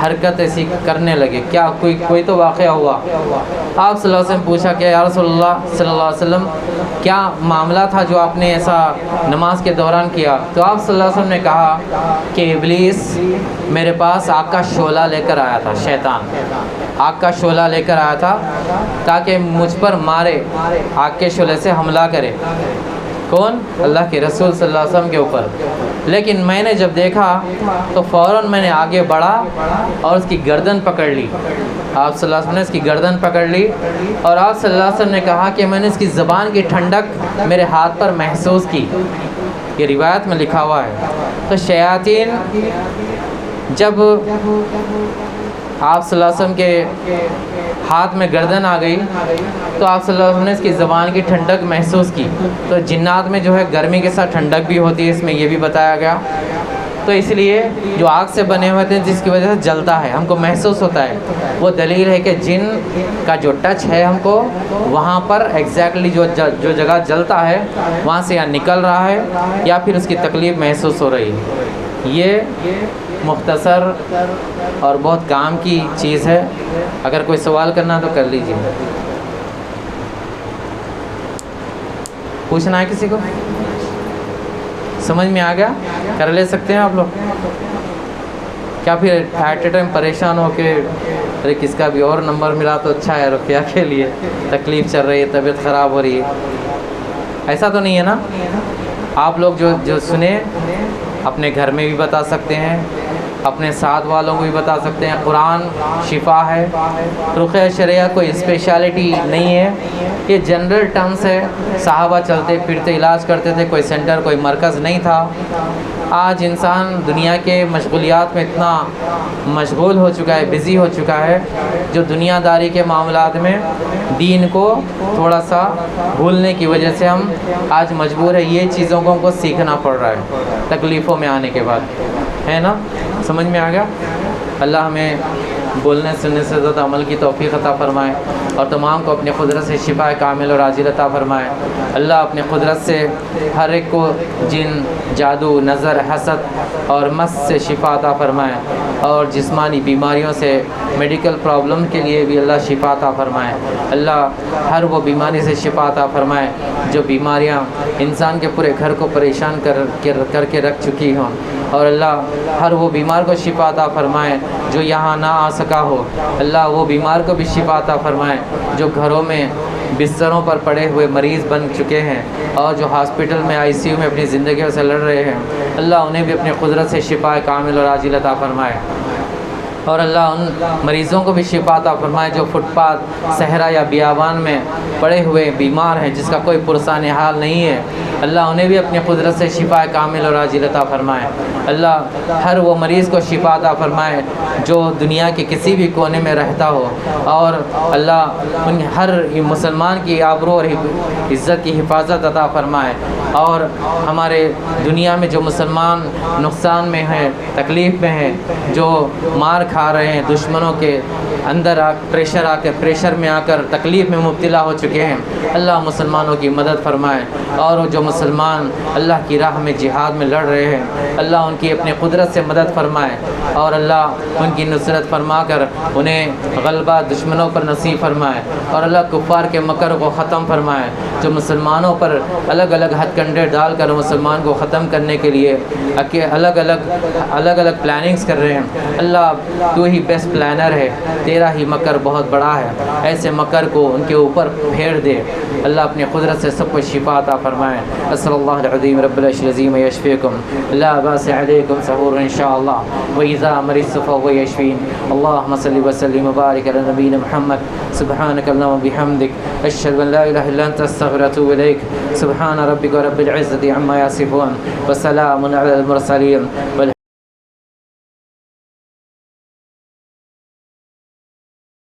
حرکت ایسی کرنے لگے، کیا کوئی تو واقعہ ہوا؟ آپ صلی اللہ علیہ وسلم پوچھا کہ یا رسول اللہ صلی اللہ علیہ وسلم کیا معاملہ تھا جو آپ نے ایسا نماز کے دوران کیا؟ تو آپ صلی اللہ علیہ وسلم نے کہا کہ ابلیس میرے پاس آگ کا شعلہ لے کر آیا تھا، شیطان آگ کا شعلہ لے کر آیا تھا تاکہ مجھ پر مارے، آگ کے شعلے سے حملہ کرے۔ کون؟ اللہ کے رسول صلی اللہ علیہ وسلم کے اوپر۔ لیکن میں نے جب دیکھا تو فوراً میں نے آگے بڑھا اور اس کی گردن پکڑ لی، آپ صلی اللہ علیہ وسلم نے اس کی گردن پکڑ لی، اور آپ صلی اللہ علیہ وسلم نے کہا کہ میں نے اس کی زبان کی ٹھنڈک میرے ہاتھ پر محسوس کی، یہ روایت میں لکھا ہوا ہے۔ تو شیاطین جب آپ صلی اللہ علیہ وسلم کے ہاتھ میں گردن آ گئی تو آپ صلی اللہ علیہ وسلم نے اس کی زبان کی ٹھنڈک محسوس کی۔ تو جنات میں جو ہے گرمی کے ساتھ ٹھنڈک بھی ہوتی ہے، اس میں یہ بھی بتایا گیا۔ تو اس لیے جو آگ سے بنے ہوئے تھے جس کی وجہ سے جلتا ہے، ہم کو محسوس ہوتا ہے، وہ دلیل ہے کہ جن کا جو ٹچ ہے ہم کو وہاں پر ایگزیکٹلی جو جگہ جلتا ہے وہاں سے یا نکل رہا ہے یا پھر اس کی تکلیف محسوس ہو رہی ہے۔ یہ مختصر اور بہت کام کی چیز ہے، اگر کوئی سوال کرنا تو کر لیجیے، پوچھنا ہے کسی کو؟ سمجھ میں آ گیا؟ کر لے سکتے ہیں آپ لوگ؟ کیا پھر ایٹ اے ٹائم پریشان ہو کے ارے کس کا بھی اور نمبر ملا تو اچھا ہے، رقیہ کے لیے تکلیف چل رہی ہے، طبیعت خراب ہو رہی ہے، ایسا تو نہیں ہے نا؟ آپ لوگ جو سنیں اپنے گھر میں بھی بتا سکتے ہیں، اپنے ساتھ والوں کو بھی بتا سکتے ہیں۔ قرآن شفا ہے، رقیہ شرعیہ کوئی اسپیشلٹی نہیں ہے، یہ جنرل ٹرمز ہے۔ صحابہ چلتے پھرتے علاج کرتے تھے، کوئی سینٹر کوئی مرکز نہیں تھا۔ آج انسان دنیا کے مشغولیات میں اتنا مشغول ہو چکا ہے، بزی ہو چکا ہے، جو دنیا داری کے معاملات میں دین کو تھوڑا سا بھولنے کی وجہ سے ہم آج مجبور ہے یہ چیزوں کو ہم کو سیکھنا پڑ رہا ہے تکلیفوں میں آنے کے بعد، ہے نا؟ سمجھ میں آ گیا؟ اللہ ہمیں بولنے سننے سے زیادہ عمل کی توفیق عطا فرمائے اور تمام کو اپنے قدرت سے شفا کامل اور عاجل عطا فرمائے۔ اللہ اپنے قدرت سے ہر ایک کو جن، جادو، نظر، حسد اور مس سے شفا عطا فرمائے، اور جسمانی بیماریوں سے، میڈیکل پرابلم کے لیے بھی اللہ شفا عطا فرمائے۔ اللہ ہر وہ بیماری سے شفا عطا فرمائے جو بیماریاں انسان کے پورے گھر کو پریشان کر کے رکھ چکی ہوں، اور اللہ ہر وہ بیمار کو شفا عطا فرمائے جو یہاں نہ آ سکا ہو۔ اللہ وہ بیمار کو بھی شفا عطا فرمائے جو گھروں میں بستروں پر پڑے ہوئے مریض بن چکے ہیں اور جو ہاسپٹل میں ICU میں اپنی زندگیوں سے لڑ رہے ہیں، اللہ انہیں بھی اپنے قدرت سے شفا کامل اور عاجل عطا فرمائے، اور اللہ ان مریضوں کو بھی شفا عطا فرمائے جو فٹ پاتھ، صحرا یا بیابان میں پڑے ہوئے بیمار ہیں جس کا کوئی پرسان حال نہیں ہے، اللہ انہیں بھی اپنی قدرت سے شفا کامل اور عاجل عطا فرمائے۔ اللہ ہر وہ مریض کو شفا عطا فرمائے جو دنیا کے کسی بھی کونے میں رہتا ہو، اور اللہ ان ہر مسلمان کی آبرو اور عزت کی حفاظت عطا فرمائے، اور ہمارے دنیا میں جو مسلمان نقصان میں ہیں، تکلیف میں ہیں، جو مار کھا رہے ہیں، دشمنوں کے اندر پریشر میں آ کر تکلیف میں مبتلا ہو چکے ہیں، اللہ مسلمانوں کی مدد فرمائے، اور جو مسلمان اللہ کی راہ میں جہاد میں لڑ رہے ہیں اللہ ان کی اپنے قدرت سے مدد فرمائے، اور اللہ ان کی نصرت فرما کر انہیں غلبہ دشمنوں پر نصیب فرمائے، اور اللہ کفار کے مکر کو ختم فرمائے جو مسلمانوں پر الگ الگ ہتھ کنڈے ڈال کر مسلمان کو ختم کرنے کے لیے الگ الگ پلاننگز کر رہے ہیں۔ اللہ تو ہی بیسٹ پلانر ہے، تیرا ہی مکر بہت بڑا ہے، ایسے مکر کو ان کے اوپر پھیر دے۔ اللہ اپنی قدرت سے سب کو شفا عطا فرمائے۔ اسأل اللہ العظیم رب العرش العظیم یشفیکم، لا باس علیکم سحور انشاءاللہ، وإذا مرضت فهو یشفین۔ اللہم صلی وسلم وبارک علی نبینا محمد، سبحانک اللہم وبحمدک، اشہد ان لا الہ الا انت استغفرک واتوب الیک۔ سبحان ربک رب العزة عما یصفون، وسلام علی المرسلین۔